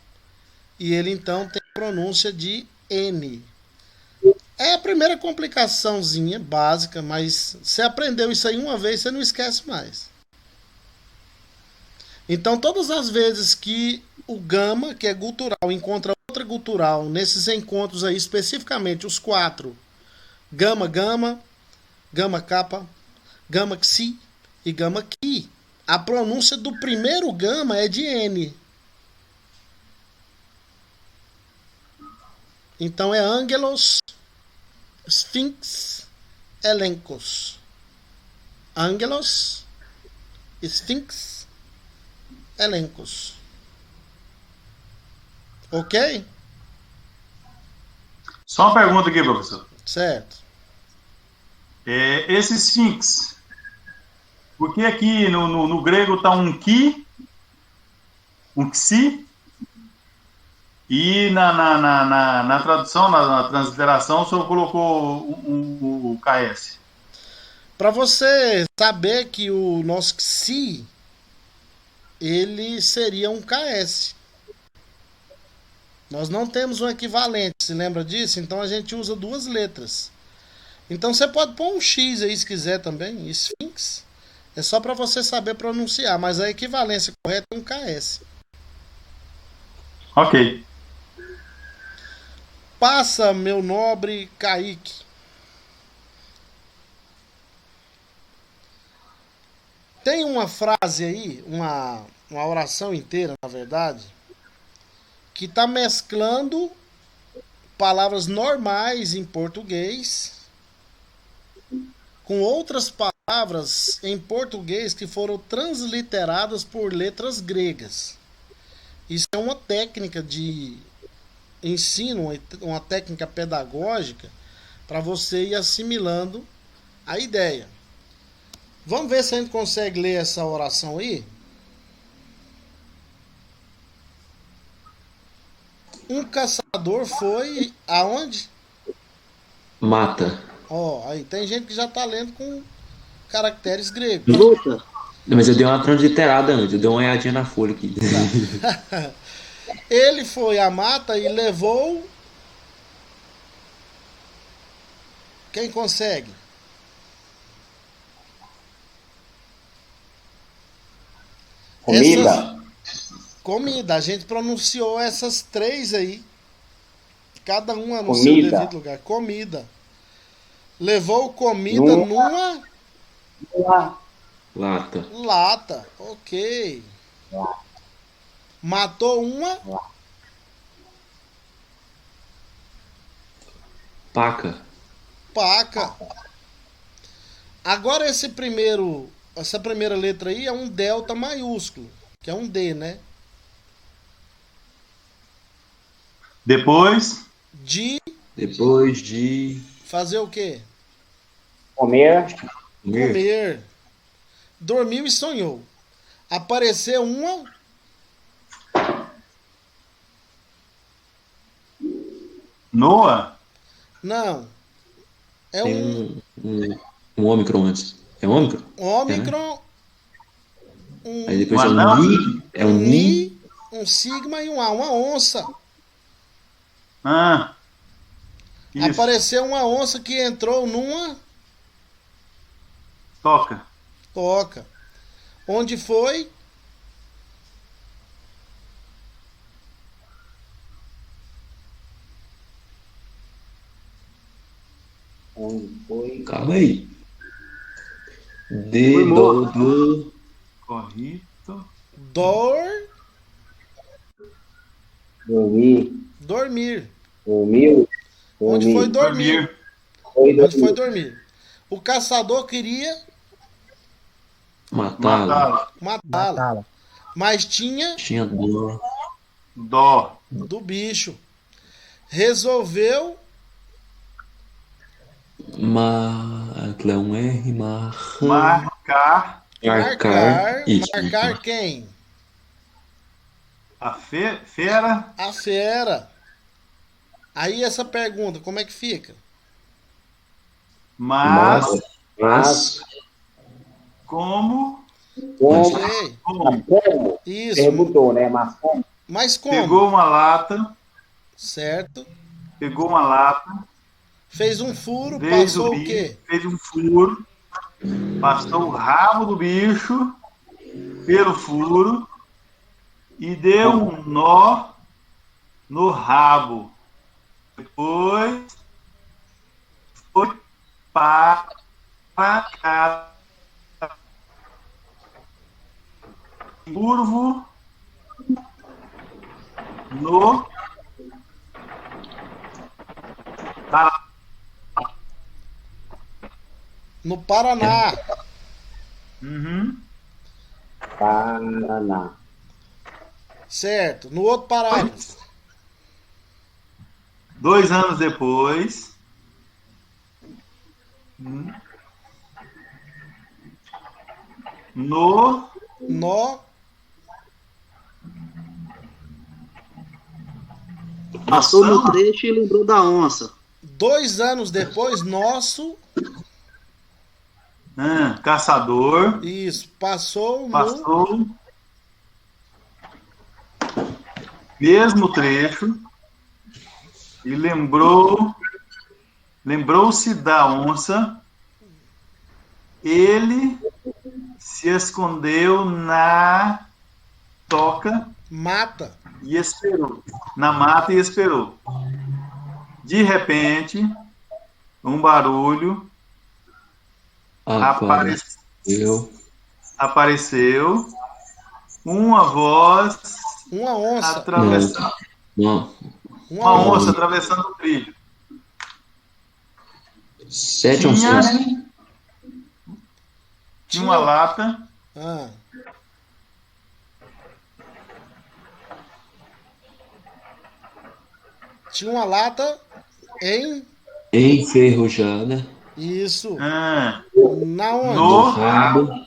e ele então tem a pronúncia de N. É a primeira complicaçãozinha básica, mas você aprendeu isso aí uma vez, você não esquece mais. Então todas as vezes que o gama, que é gutural, encontra outra gutural, nesses encontros aí especificamente os 4, gama, gama, gama capa, gama xi e gama ki, a pronúncia do primeiro gama é de N. Então é angelos, sphinx, elencos. Angelos, sphinx, elencos. Ok? Só uma pergunta aqui, professor. Certo. Esse sphinx, por que aqui no grego está um ki, um xi, e na tradução, na transliteração, o senhor colocou o KS? Para você saber que o nosso xi, ele seria um KS. Nós não temos um equivalente, se lembra disso? Então a gente usa 2 letras. Então você pode pôr um X aí se quiser também, Sphinx. É só para você saber pronunciar, mas a equivalência correta é um KS. Ok. passa, meu nobre Kaique. Tem uma frase aí, uma oração inteira, na verdade, que está mesclando palavras normais em português com outras palavras em português que foram transliteradas por letras gregas. Isso é uma técnica de ensino, uma técnica pedagógica para você ir assimilando a ideia. Vamos ver se a gente consegue ler essa oração aí? Um caçador foi aonde? Mata. Ó, aí tem gente que já tá lendo com caracteres gregos. Luta. Não, mas eu dei uma transliterada antes, eu dei uma olhadinha na folha aqui. Ele foi à mata e levou. Quem consegue? Comida. Comida. A gente pronunciou essas três aí. Cada uma no Comida. seu devido lugar. Comida. Levou comida numa Lata. lata. Ok. Matou uma Paca. paca. Agora essa primeira letra aí é um delta maiúsculo, que é um D, né? Depois, De Depois de fazer o quê? Comer. comer. Comer. Dormiu e sonhou. Apareceu uma Noa, não. É Tem um ômicron antes. É ômicron? ômicron, Aí depois Um é um anão? ni. É um ni. um sigma e um A, uma onça. isso, Apareceu uma onça que entrou numa toca. toca. Onde foi? Onde foi? Calma aí. Foi morto. Do. Corrito. Dormir. Dormir. Dormiu. Onde foi dormir? Dormir. Onde foi dormir? O caçador queria Matá-lo. Matá-la. matá-la, mas tinha Tinha dor. Dó. do bicho. Resolveu Aquilo é um R. Marcar marcar. Isso. Marcar quem? a fera. A fera. Aí essa pergunta, como é que fica? Mas Mas. como Como? Sei. Como? Isso. Perguntou, né? Mas como? Mas como? pegou uma lata, Certo. Fez um furo, fez passou o o quê? bicho, fez um furo, passou o rabo do bicho pelo furo e deu um nó no rabo. Depois foi para casa. Curvo no No Paraná. Uhum. Paraná. Certo. No outro parágrafo. 2 anos depois, no Nó. Passou no trecho e lembrou da onça. 2 anos depois, nosso. caçador Isso. Passou no. passou mesmo trecho e lembrou-se da onça. Ele se escondeu na toca Mata. e esperou. Na mata e esperou. De repente, um barulho apareceu, uma voz Uma onça. atravessando, Não. uma onça atravessando o trilho. 7 oncinhas. Tinha uma lata. Ah. Tinha uma lata Enferrujada. Isso. Ah, Na onde? No rabo.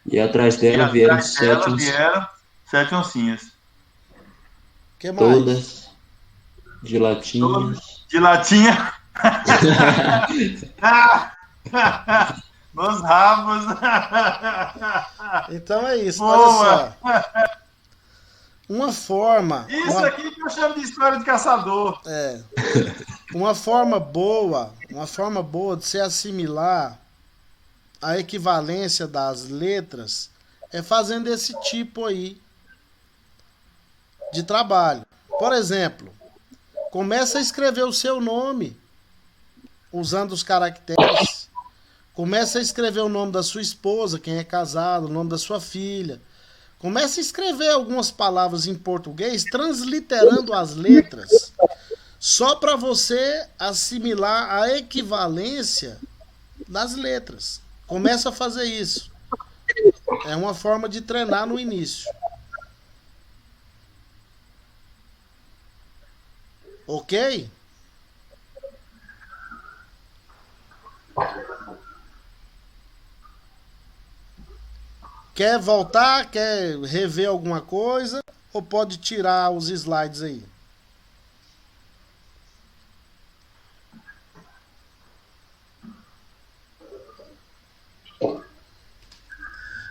E atrás dela vieram 7 oncinhas. vieram 7 oncinhas. Que mais? Todas de latinhas. De latinha. Nos rabos. Então é isso. Boa. Olha só. Uma forma. Isso aqui que eu chamo de história de caçador. É. Uma forma boa de se assimilar a equivalência das letras é fazendo esse tipo aí de trabalho. Por exemplo, começa a escrever o seu nome usando os caracteres. Começa a escrever o nome da sua esposa, quem é casado, o nome da sua filha. Começa a escrever algumas palavras em português, transliterando as letras, só para você assimilar a equivalência das letras. Começa a fazer isso. É uma forma de treinar no início. Ok? Quer voltar? Quer rever alguma coisa? Ou pode tirar os slides aí?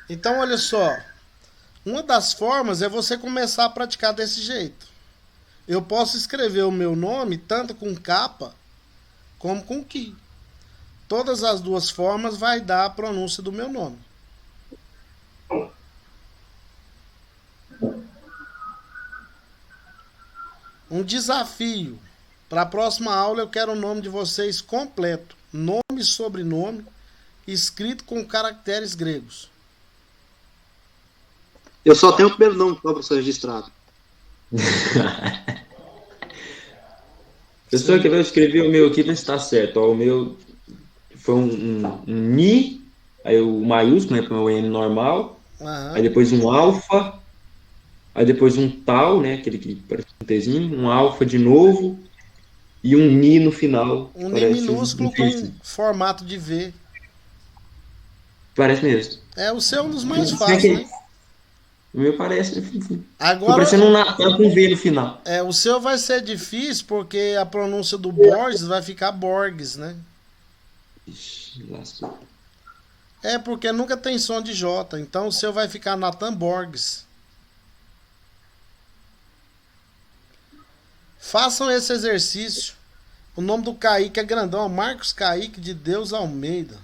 Então, olha só. Uma das formas é você começar a praticar desse jeito. Eu posso escrever o meu nome tanto com capa como com ki. Todas as duas formas vai dar a pronúncia do meu nome. Um desafio. Para a próxima aula eu quero o nome de vocês completo. Nome e sobrenome, escrito com caracteres gregos. Eu só tenho o primeiro nome para professor registrado. Pessoal, que eu escrevi o meu aqui, ver se está certo. Ó, o meu foi um Ni, aí o maiúsculo, né, para o meu N normal. Aham. Aí depois um alfa, aí depois um tal, né, aquele que parece um Tzinho, um alfa de novo, e um Ni no final. Um Ni parece minúsculo com Tzinho. formato de V. Parece mesmo. É, o seu é um dos mais Isso fáceis, aqui. né? O meu parece. Tô Agora, parecendo um Natan com V no final. o seu vai ser difícil porque a pronúncia do Borges vai ficar Borges, né? Ixi, lascou. É porque nunca tem som de J, então o seu vai ficar Nathan Borges. Façam esse exercício. O nome do Kaique é grandão, Marcos Kaique de Deus Almeida.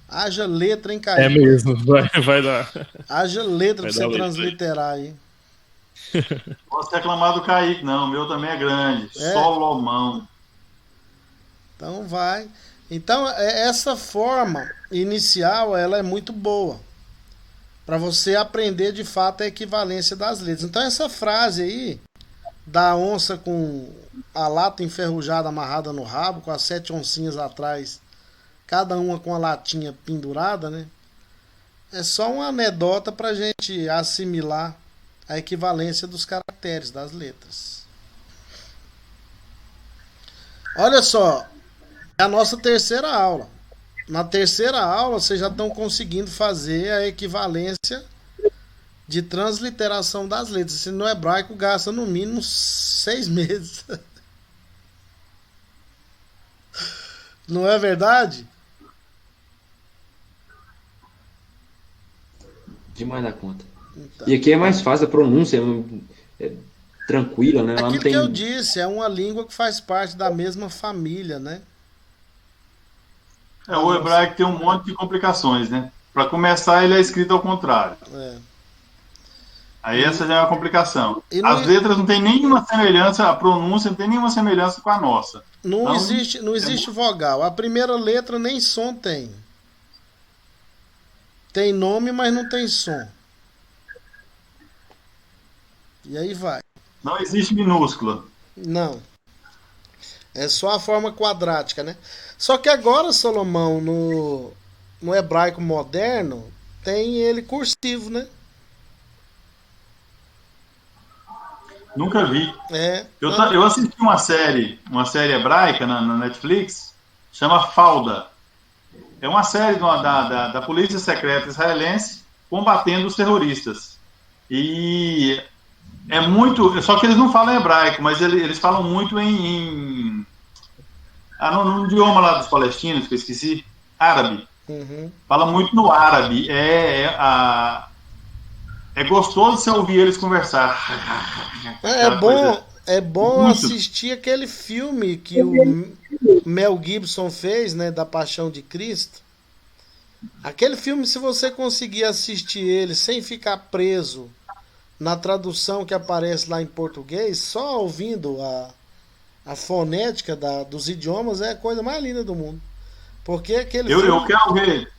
Haja letra, hein, Kaique? É mesmo, vai dar. Haja letra Vai pra dar você letra transliterar aí. Posso reclamar do Kaique, não. O meu também é grande. É? Solomão. Então vai. Então essa forma inicial ela é muito boa para você aprender de fato a equivalência das letras. Então essa frase aí da onça com a lata enferrujada amarrada no rabo, com as 7 oncinhas atrás, cada uma com a latinha pendurada, né? É só uma anedota para a gente assimilar a equivalência dos caracteres das letras. Olha só, é a nossa terceira aula. Na terceira aula, vocês já estão conseguindo fazer a equivalência de transliteração das letras. Se no hebraico gasta no mínimo 6 meses. Não é verdade? Demais da conta. Então, E aqui é mais fácil, a pronúncia é tranquila, né? Lá não aquilo tem. que eu disse, é uma língua que faz parte da mesma família, né? O hebraico tem um monte de complicações, né? Para começar, ele é escrito ao contrário. É. Aí essa já é uma complicação. E não, As letras não tem nenhuma semelhança, a pronúncia não tem nenhuma semelhança com a nossa. não Então, existe, não existe vogal. A primeira letra nem som tem. Tem nome, mas não tem som. E aí vai. não existe minúscula. Não. É só a forma quadrática, né? Só que agora, Salomão, no hebraico moderno, tem ele cursivo, né? Nunca vi. É. Eu assisti uma série hebraica na Netflix, chama Falda. É uma série da Polícia Secreta Israelense combatendo os terroristas. E é muito. Só que eles não falam hebraico, mas eles falam muito no idioma lá dos palestinos, que eu esqueci, árabe. Uhum. Fala muito no árabe. É gostoso você ouvir eles conversar. É bom Muito. assistir aquele filme que o Mel Gibson fez, né, da Paixão de Cristo. Aquele filme, se você conseguir assistir ele sem ficar preso na tradução que aparece lá em português, só ouvindo a fonética dos idiomas, é a coisa mais linda do mundo. Porque aquele Eu filme... quero ver.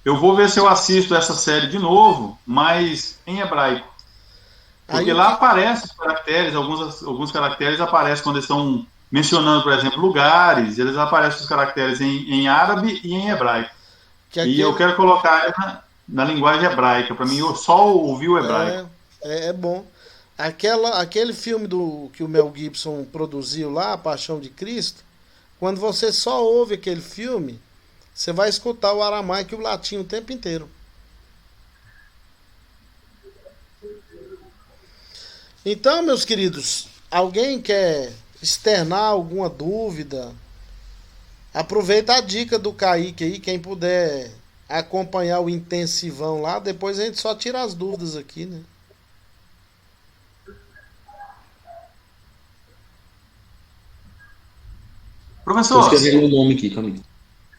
Eu vou ver se eu assisto essa série de novo, mas em hebraico. Porque Aí, lá aparecem os caracteres, alguns caracteres aparecem quando eles estão mencionando, por exemplo, lugares, eles aparecem os caracteres em árabe e em hebraico. E eu quero colocar na linguagem hebraica, para mim eu só ouvir o hebraico. É bom. Aquele filme que o Mel Gibson produziu lá, A Paixão de Cristo, quando você só ouve aquele filme, você vai escutar o aramaico e o latim o tempo inteiro. Então, meus queridos, alguém quer externar alguma dúvida? Aproveita a dica do Kaique aí, quem puder acompanhar o intensivão lá, depois a gente só tira as dúvidas aqui, né? Professor, Estou escrevendo o nome aqui, calma aí.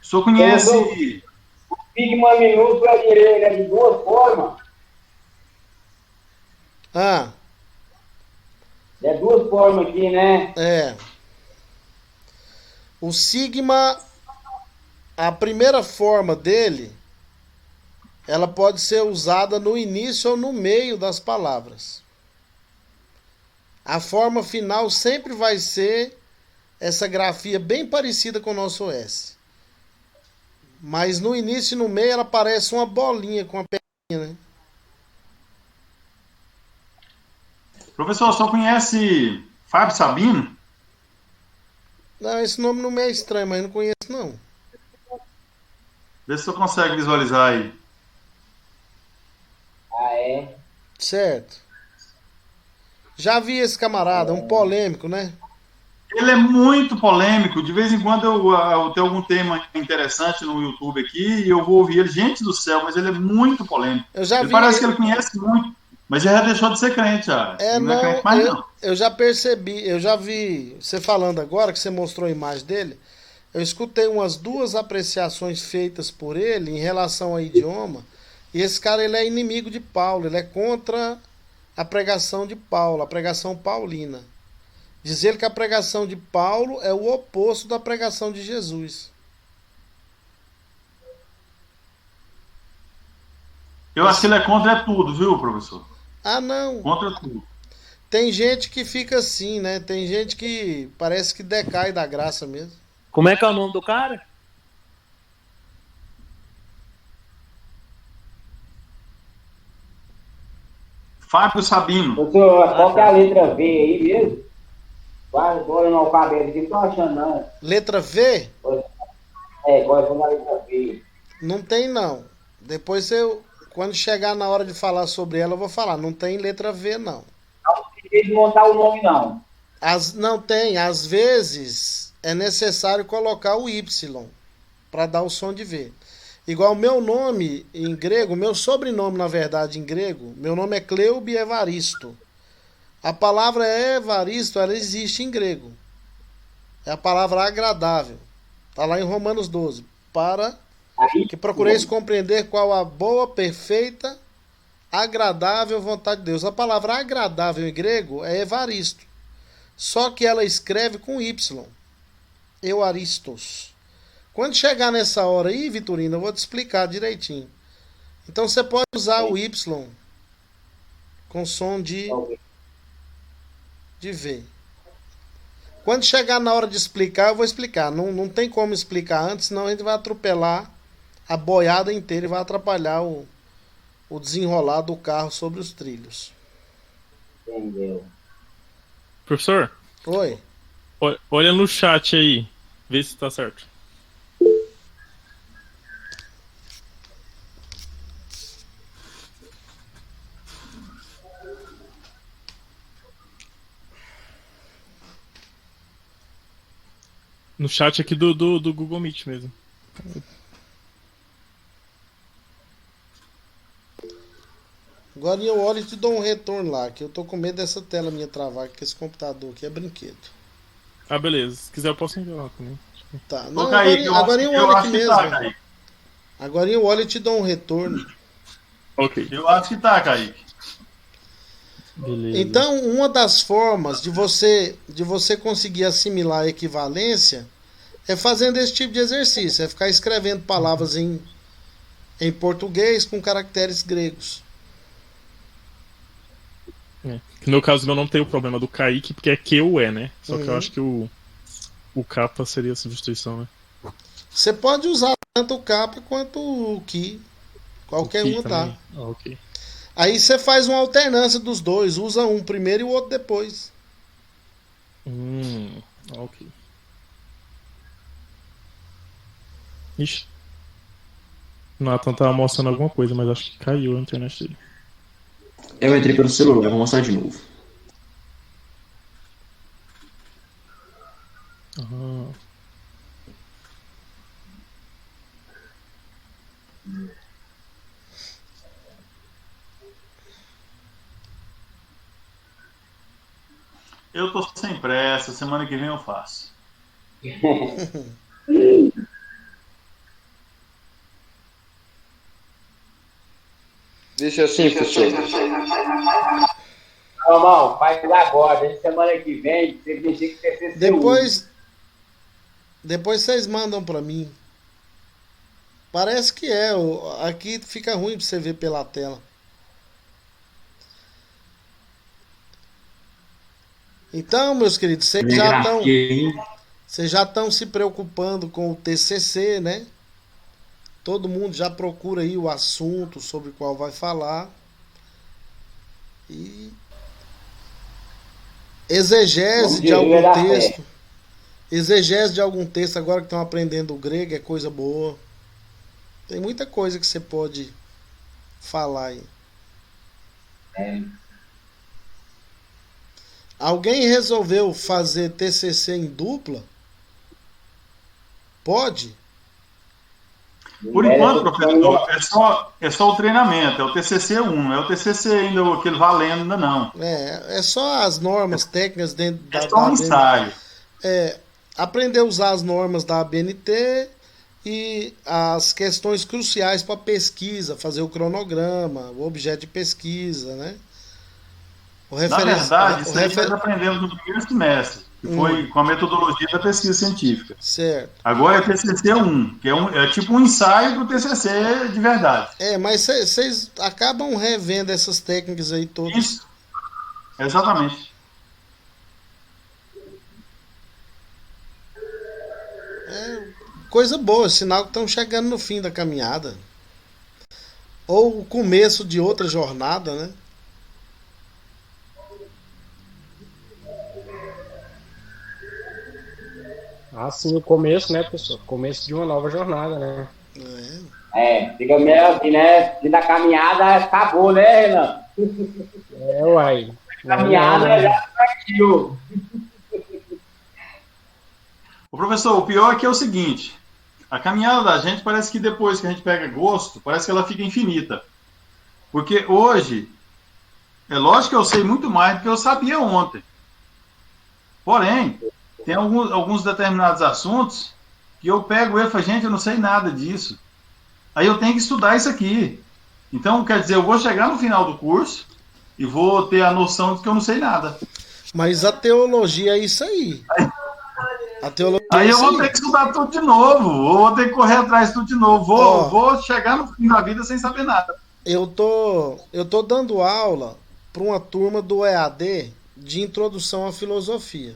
o senhor conhece... Sigma minúsculo à direita, é de duas formas. Ah, É duas formas aqui, né? é. O sigma, a primeira forma dele, ela pode ser usada no início ou no meio das palavras. A forma final sempre vai ser essa grafia bem parecida com o nosso S. Mas no início e no meio ela parece uma bolinha com uma perninha, né? Professor, o senhor conhece Fábio Sabino? Não, esse nome não me é estranho, mas não conheço não. Vê se o senhor consegue visualizar aí. Ah, é? Certo. Já vi esse camarada, um polêmico, né? Ele é muito polêmico. De vez em quando eu tenho algum tema interessante no YouTube aqui e eu vou ouvir ele. Gente do céu, mas ele é muito polêmico. Ele parece que ele conhece muito, mas ele já deixou de ser crente já. Ele não é crente mais, não. Eu já percebi, eu já vi você falando agora, que você mostrou a imagem dele. Eu escutei umas duas apreciações feitas por ele em relação ao idioma. E esse cara, ele é inimigo de Paulo, ele é contra a pregação de Paulo, a pregação paulina. Diz ele que a pregação de Paulo é o oposto da pregação de Jesus. Eu acho que ele é contra tudo, viu, professor? Ah, não. Contra tudo. Tem gente que fica assim, né? Tem gente que parece que decai da graça mesmo. Como é que é o nome do cara? Fábio Sabino. Doutor, qual que é a letra V aí mesmo? Vai agora no alfabeto aqui, não tô achando não. Letra V? Qual é a letra V? Não tem não. Depois quando chegar na hora de falar sobre ela, eu vou falar. Não tem letra V, não. Não tem que montar o nome, não. Não tem. Às vezes é necessário colocar o Y para dar o som de V. Igual meu nome em grego, meu sobrenome, na verdade, em grego, meu nome é Cleube Evaristo. A palavra Evaristo, ela existe em grego. É a palavra agradável. Está lá em Romanos 12. Para que procureis compreender qual a boa, perfeita agradável à vontade de Deus. A palavra agradável em grego é evaristo. Só que ela escreve com Y. Euaristos. Quando chegar nessa hora aí, Vitorino, eu vou te explicar direitinho. Então você pode usar o Y com som de V. Quando chegar na hora de explicar, eu vou explicar. Não tem como explicar antes, senão a gente vai atropelar a boiada inteira e vai atrapalhar o desenrolar do carro sobre os trilhos. Entendeu? Professor, Oi. olha no chat aí. Vê se tá certo. No chat aqui do Google Meet mesmo. Agora eu olho e te dou um retorno lá, que eu tô com medo dessa tela minha travar, que esse computador aqui é brinquedo. Ah, beleza. Se quiser eu posso enviar lá também. Tá. Ô, Não, Kaique, agora eu olho aqui acho que mesmo. tá, Kaique. Agora eu olho e te dou um retorno. Ok. Eu acho que tá, Kaique. Beleza. Então, uma das formas de você conseguir assimilar a equivalência é fazendo esse tipo de exercício, é ficar escrevendo palavras em português com caracteres gregos. No meu caso, eu não tenho o problema do Kaique, porque é que ou é, né? Só que eu acho que o capa seria a substituição, né? Você pode usar tanto o capa quanto o que. Qualquer uma tá. Ah, ok. Aí você faz uma alternância dos dois, usa um primeiro e o outro depois. Ok. Ixi. O Nathan tava mostrando alguma coisa, mas acho que caiu a internet dele. Eu entrei pelo celular, vou mostrar de novo. Ah. Eu tô sem pressa, semana que vem eu faço. Deixa assim, professor. Normal, faz agora. Desde semana que vem, você deixa que você Depois vocês mandam pra mim. Parece que é. Aqui fica ruim pra você ver pela tela. Então, meus queridos, vocês já estão se preocupando com o TCC, né? Todo mundo já procura aí o assunto sobre o qual vai falar. E exegese de algum texto. Exegese de algum texto, agora que estão aprendendo o grego, é coisa boa. Tem muita coisa que você pode falar aí. Alguém resolveu fazer TCC em dupla? Pode? Por enquanto, professor, é só o treinamento, é o TCC 1, não é o TCC ainda, aquele valendo ainda não. É só as normas técnicas dentro da... É só um ensaio. Aprender a usar as normas da ABNT e as questões cruciais para pesquisa, fazer o cronograma, o objeto de pesquisa, né? Na verdade, isso aí nós aprendemos no primeiro semestre, que foi com a metodologia da pesquisa científica. Certo. Agora é TCC 1, que é tipo um ensaio para o TCC de verdade. Mas vocês acabam revendo essas técnicas aí todas. Isso, exatamente. Coisa boa, sinal que estão chegando no fim da caminhada. Ou o começo de outra jornada, né? Sim, o começo, né, pessoal? Começo de uma nova jornada, né? Fica meio assim, né? E da caminhada acabou, né, Renan? Uai. A caminhada já partiu. O professor, o pior é que é o seguinte, a caminhada da gente parece que depois que a gente pega gosto, parece que ela fica infinita. Porque hoje, é lógico que eu sei muito mais do que eu sabia ontem. Porém, tem alguns determinados assuntos que eu pego e falo, gente, eu não sei nada disso. Aí eu tenho que estudar isso aqui. Então, quer dizer, eu vou chegar no final do curso e vou ter a noção de que eu não sei nada. Mas a teologia é isso aí. A teologia Aí é eu isso vou aí. ter que estudar tudo de novo, ou vou ter que correr atrás de tudo de novo. Ó. Vou chegar no fim da vida sem saber nada. Eu tô dando aula para uma turma do EAD de introdução à filosofia.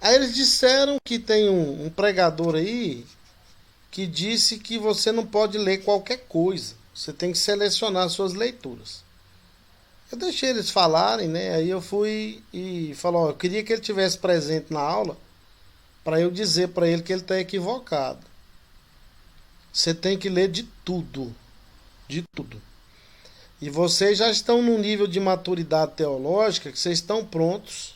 Aí eles disseram que tem um pregador aí que disse que você não pode ler qualquer coisa. Você tem que selecionar suas leituras. Eu deixei eles falarem, né? Aí eu fui e falou, ó, eu queria que ele tivesse presente na aula para eu dizer para ele que ele está equivocado. Você tem que ler de tudo, de tudo. E vocês já estão num nível de maturidade teológica que vocês estão prontos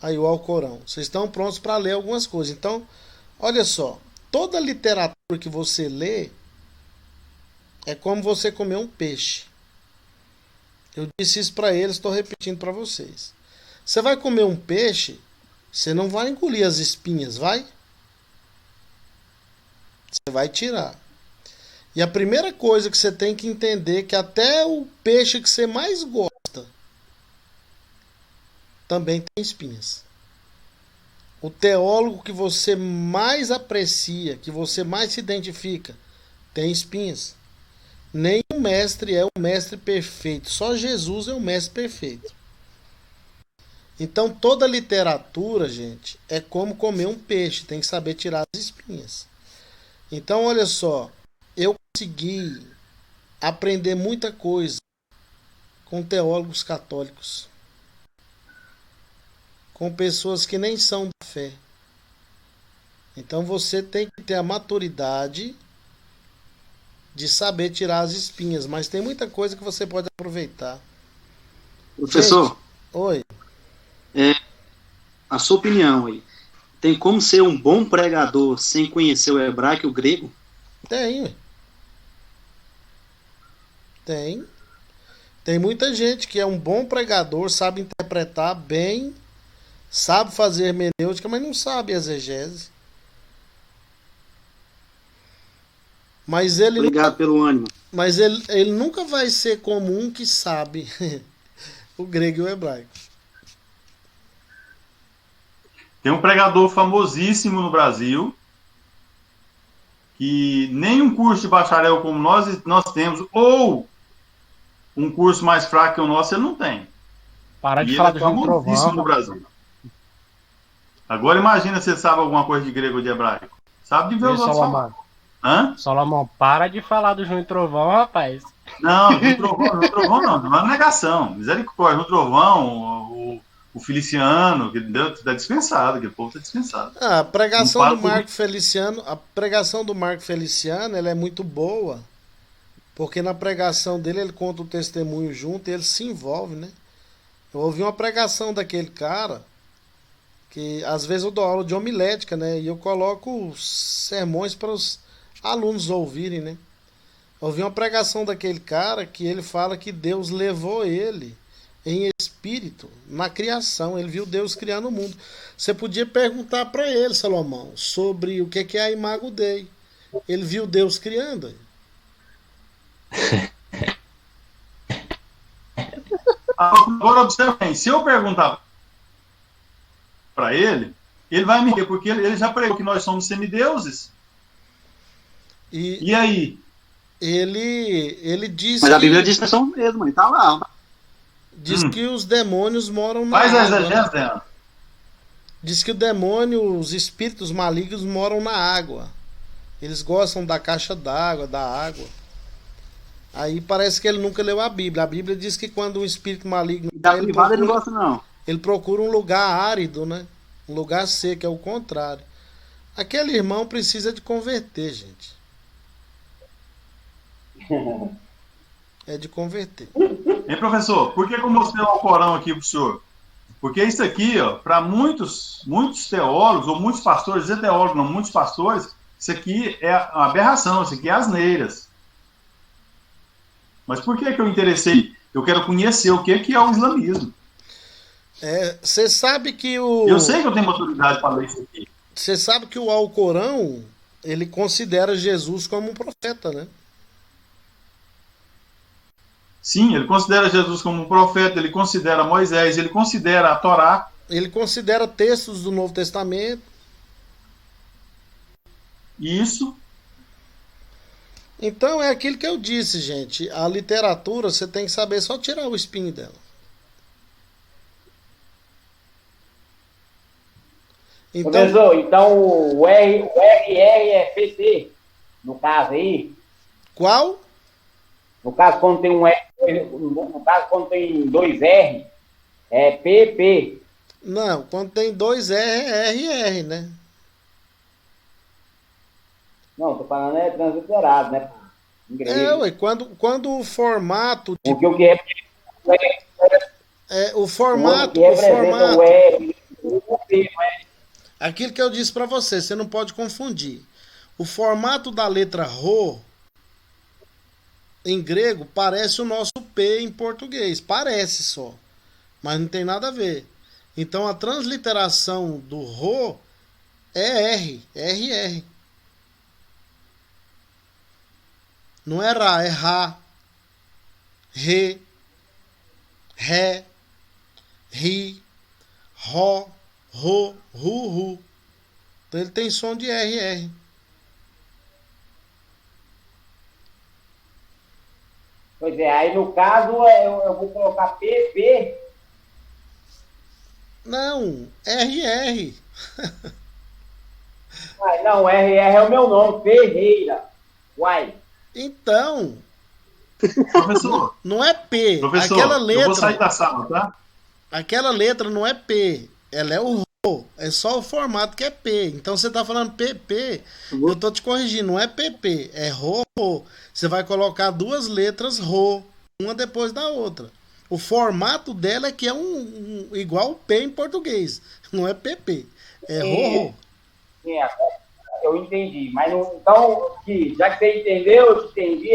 aí o Alcorão. Vocês estão prontos para ler algumas coisas. Então, olha só, toda literatura que você lê é como você comer um peixe. Eu disse isso para eles, estou repetindo para vocês. Você vai comer um peixe, você não vai engolir as espinhas, vai? Você vai tirar. E a primeira coisa que você tem que entender é que até o peixe que você mais gosta também tem espinhas. O teólogo que você mais aprecia, que você mais se identifica, tem espinhas. Nenhum mestre é o mestre perfeito. Só Jesus é o mestre perfeito. Então toda literatura, gente, é como comer um peixe. Tem que saber tirar as espinhas. Então olha só. Eu consegui aprender muita coisa com teólogos católicos. Com pessoas que nem são da fé. Então você tem que ter a maturidade de saber tirar as espinhas, mas tem muita coisa que você pode aproveitar. Professor, gente, oi. A sua opinião aí. Tem como ser um bom pregador sem conhecer o hebraico e o grego? Tem. Tem. Tem muita gente que é um bom pregador, sabe interpretar bem, sabe fazer hermenêutica, mas não sabe exegese. Mas ele, Obrigado pelo ânimo. mas ele nunca vai ser como um que sabe o grego e o hebraico. Tem um pregador famosíssimo no Brasil que nem um curso de bacharel como nós temos, ou um curso mais fraco que o nosso, ele não tem. Para de E falar ele do é João famosíssimo Trovão. no Brasil. Agora imagina se ele sabe alguma coisa de grego ou de hebraico. Sabe de ver os outros falar. Hã? Solomão, para de falar do João Trovão, rapaz. Não, João Trovão não é uma negação. Misericórdia, João Trovão, o Feliciano, que está dispensado, que o povo está dispensado. A pregação do Marco Feliciano, ela é muito boa, porque na pregação dele ele conta o testemunho junto e ele se envolve, né? Eu ouvi uma pregação daquele cara, que às vezes eu dou aula de homilética, né? E eu coloco sermões para os alunos ouvirem, né? Eu ouvi uma pregação daquele cara que ele fala que Deus levou ele em espírito na criação. Ele viu Deus criando o mundo. Você podia perguntar para ele, Salomão, sobre o que é a Imago Dei. Ele viu Deus criando. Agora observe bem, se eu perguntar para ele vai me dizer, porque ele já pregou que nós somos semideuses. E aí? Ele diz Mas a Bíblia diz que são mesmo, ele tá lá. Diz que os demônios moram na água. Faz a exegese dela. Diz que o demônio, os espíritos malignos moram na água. Eles gostam da caixa d'água, da água. Aí parece que ele nunca leu a Bíblia. A Bíblia diz que quando um espírito maligno... ele não gosta, não. Ele procura um lugar árido, né? Um lugar seco, é o contrário. Aquele irmão precisa de converter, gente. É de converter. Hein, professor? Por que eu mostrei o Alcorão aqui pro senhor? Porque isso aqui, ó, para muitos teólogos, ou muitos pastores, dizer teólogos, não, muitos pastores, isso aqui é uma aberração, isso aqui é asneiras. Mas por que eu interessei? Eu quero conhecer o que é o islamismo. Você sabe que o... Eu sei que eu tenho maturidade para ler isso aqui. Você sabe que o Alcorão, ele considera Jesus como um profeta, né? Sim, ele considera Jesus como um profeta, ele considera Moisés, ele considera a Torá. Ele considera textos do Novo Testamento. Isso. Então é aquilo que eu disse, gente. A literatura você tem que saber só tirar o espinho dela. Então, Professor, então o RR é PT, no caso aí. qual? No caso, quando tem um R, no caso, quando tem dois R, é PP. Não, quando tem dois R, é RR, né? Não, tô falando é transliterado, né? Em grego. É, ué, quando o formato. Porque o que O formato. representa o R, o P, não é? Aquilo que eu disse para você não pode confundir. O formato da letra Rho em grego parece o nosso P em português. Parece só. Mas não tem nada a ver. Então a transliteração do Rho é R. RR. Não é Ra, é Ra. Re. Ré. Ri. Ró. Ro. Ru. Ru. Então ele tem som de RR. Pois é, aí no caso eu vou colocar PP. Não, RR. Uai, não, RR é o meu nome, Ferreira. Uai. Então, Professor, não é P. professor, Aquela eu vou sair letra, da sala, tá? aquela letra não é P. Ela é o Rho. É só o formato que é P. Então você tá falando PP. Eu tô te corrigindo. Não é PP. É Rho. Você vai colocar duas letras Rho. Uma depois da outra. O formato dela é que é igual o P em português. Não é PP. É Rho. Sim, eu entendi. Mas não, então, já que você entendeu, eu te entendi,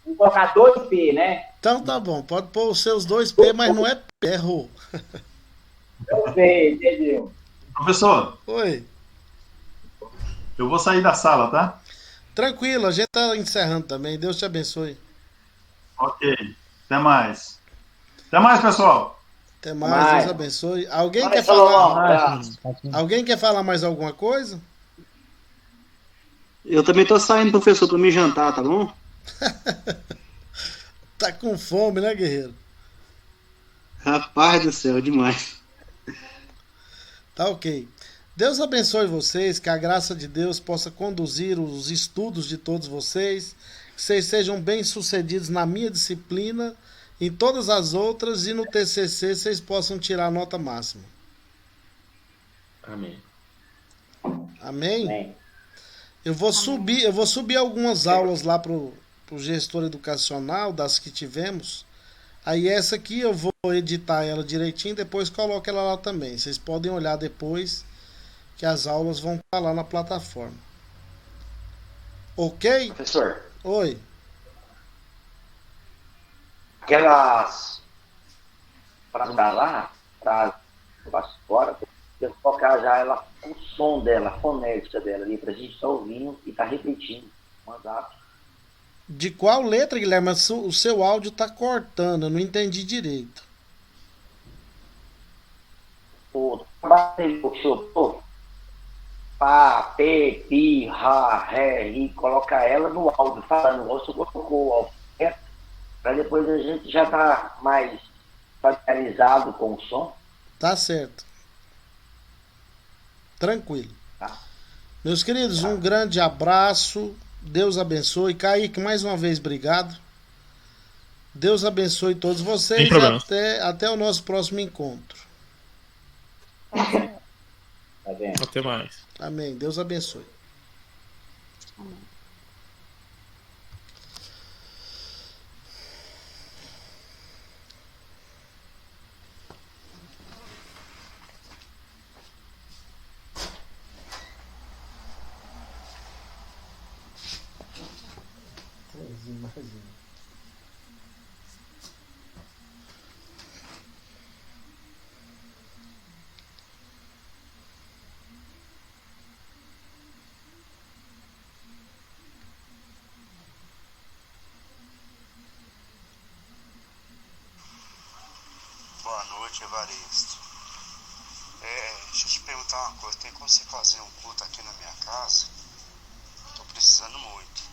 vou colocar 2P, né? Então tá bom. Pode pôr os seus dois P, mas não é P. É Rho. Eu sei, entendeu? Professor, Oi. eu vou sair da sala, tá? Tranquilo, a gente tá encerrando também. Deus te abençoe. Ok. Até mais. Até mais, pessoal. Até mais, Mais. Deus abençoe. Alguém Vai, quer Salomão. falar? Tá. Alguém quer falar mais alguma coisa? Eu também tô saindo, professor, pra me jantar, tá bom? Tá com fome, né, guerreiro? Rapaz do céu, demais. Tá ok. Deus abençoe vocês, que a graça de Deus possa conduzir os estudos de todos vocês, que vocês sejam bem-sucedidos na minha disciplina, em todas as outras, e no TCC vocês possam tirar a nota máxima. Amém. Amém? Amém. Eu vou subir algumas aulas lá pro gestor educacional, das que tivemos. Aí essa aqui eu vou editar ela direitinho, depois coloco ela lá também. Vocês podem olhar depois, que as aulas vão estar lá na plataforma. Ok? Professor, Oi. aquelas para dar lá, para fora, eu vou colocar já ela, o som dela, a fonética dela ali, pra gente estar ouvindo e tá repetindo o mandato. De qual letra, Guilherme? O seu áudio tá cortando, eu não entendi direito. O trabalho que o senhor pô, pá, pê, pi, rá, ré, ri, colocar ela no áudio, falando, o senhor colocou o áudio certo, para depois a gente já tá mais familiarizado com o som. Tá certo. Tranquilo. Tá. Meus queridos, um grande abraço. Deus abençoe. Kaique, mais uma vez, obrigado. Deus abençoe todos vocês. Sem problema. Até o nosso próximo encontro. Tá vendo? Até mais. Amém. Deus abençoe. Imagina. noite, Evaristo. Deixa eu te perguntar uma coisa. Tem como você fazer um culto aqui na minha casa? Tô precisando muito.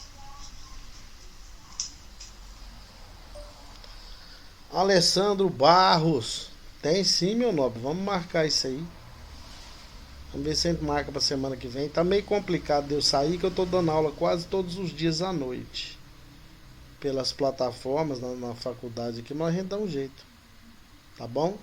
Alessandro Barros. Tem sim, meu nobre. Vamos marcar isso aí. Vamos ver se a gente marca pra semana que vem. Tá meio complicado de eu sair, que eu tô dando aula quase todos os dias à noite. Pelas plataformas, na faculdade aqui, mas a gente dá um jeito. Tá bom?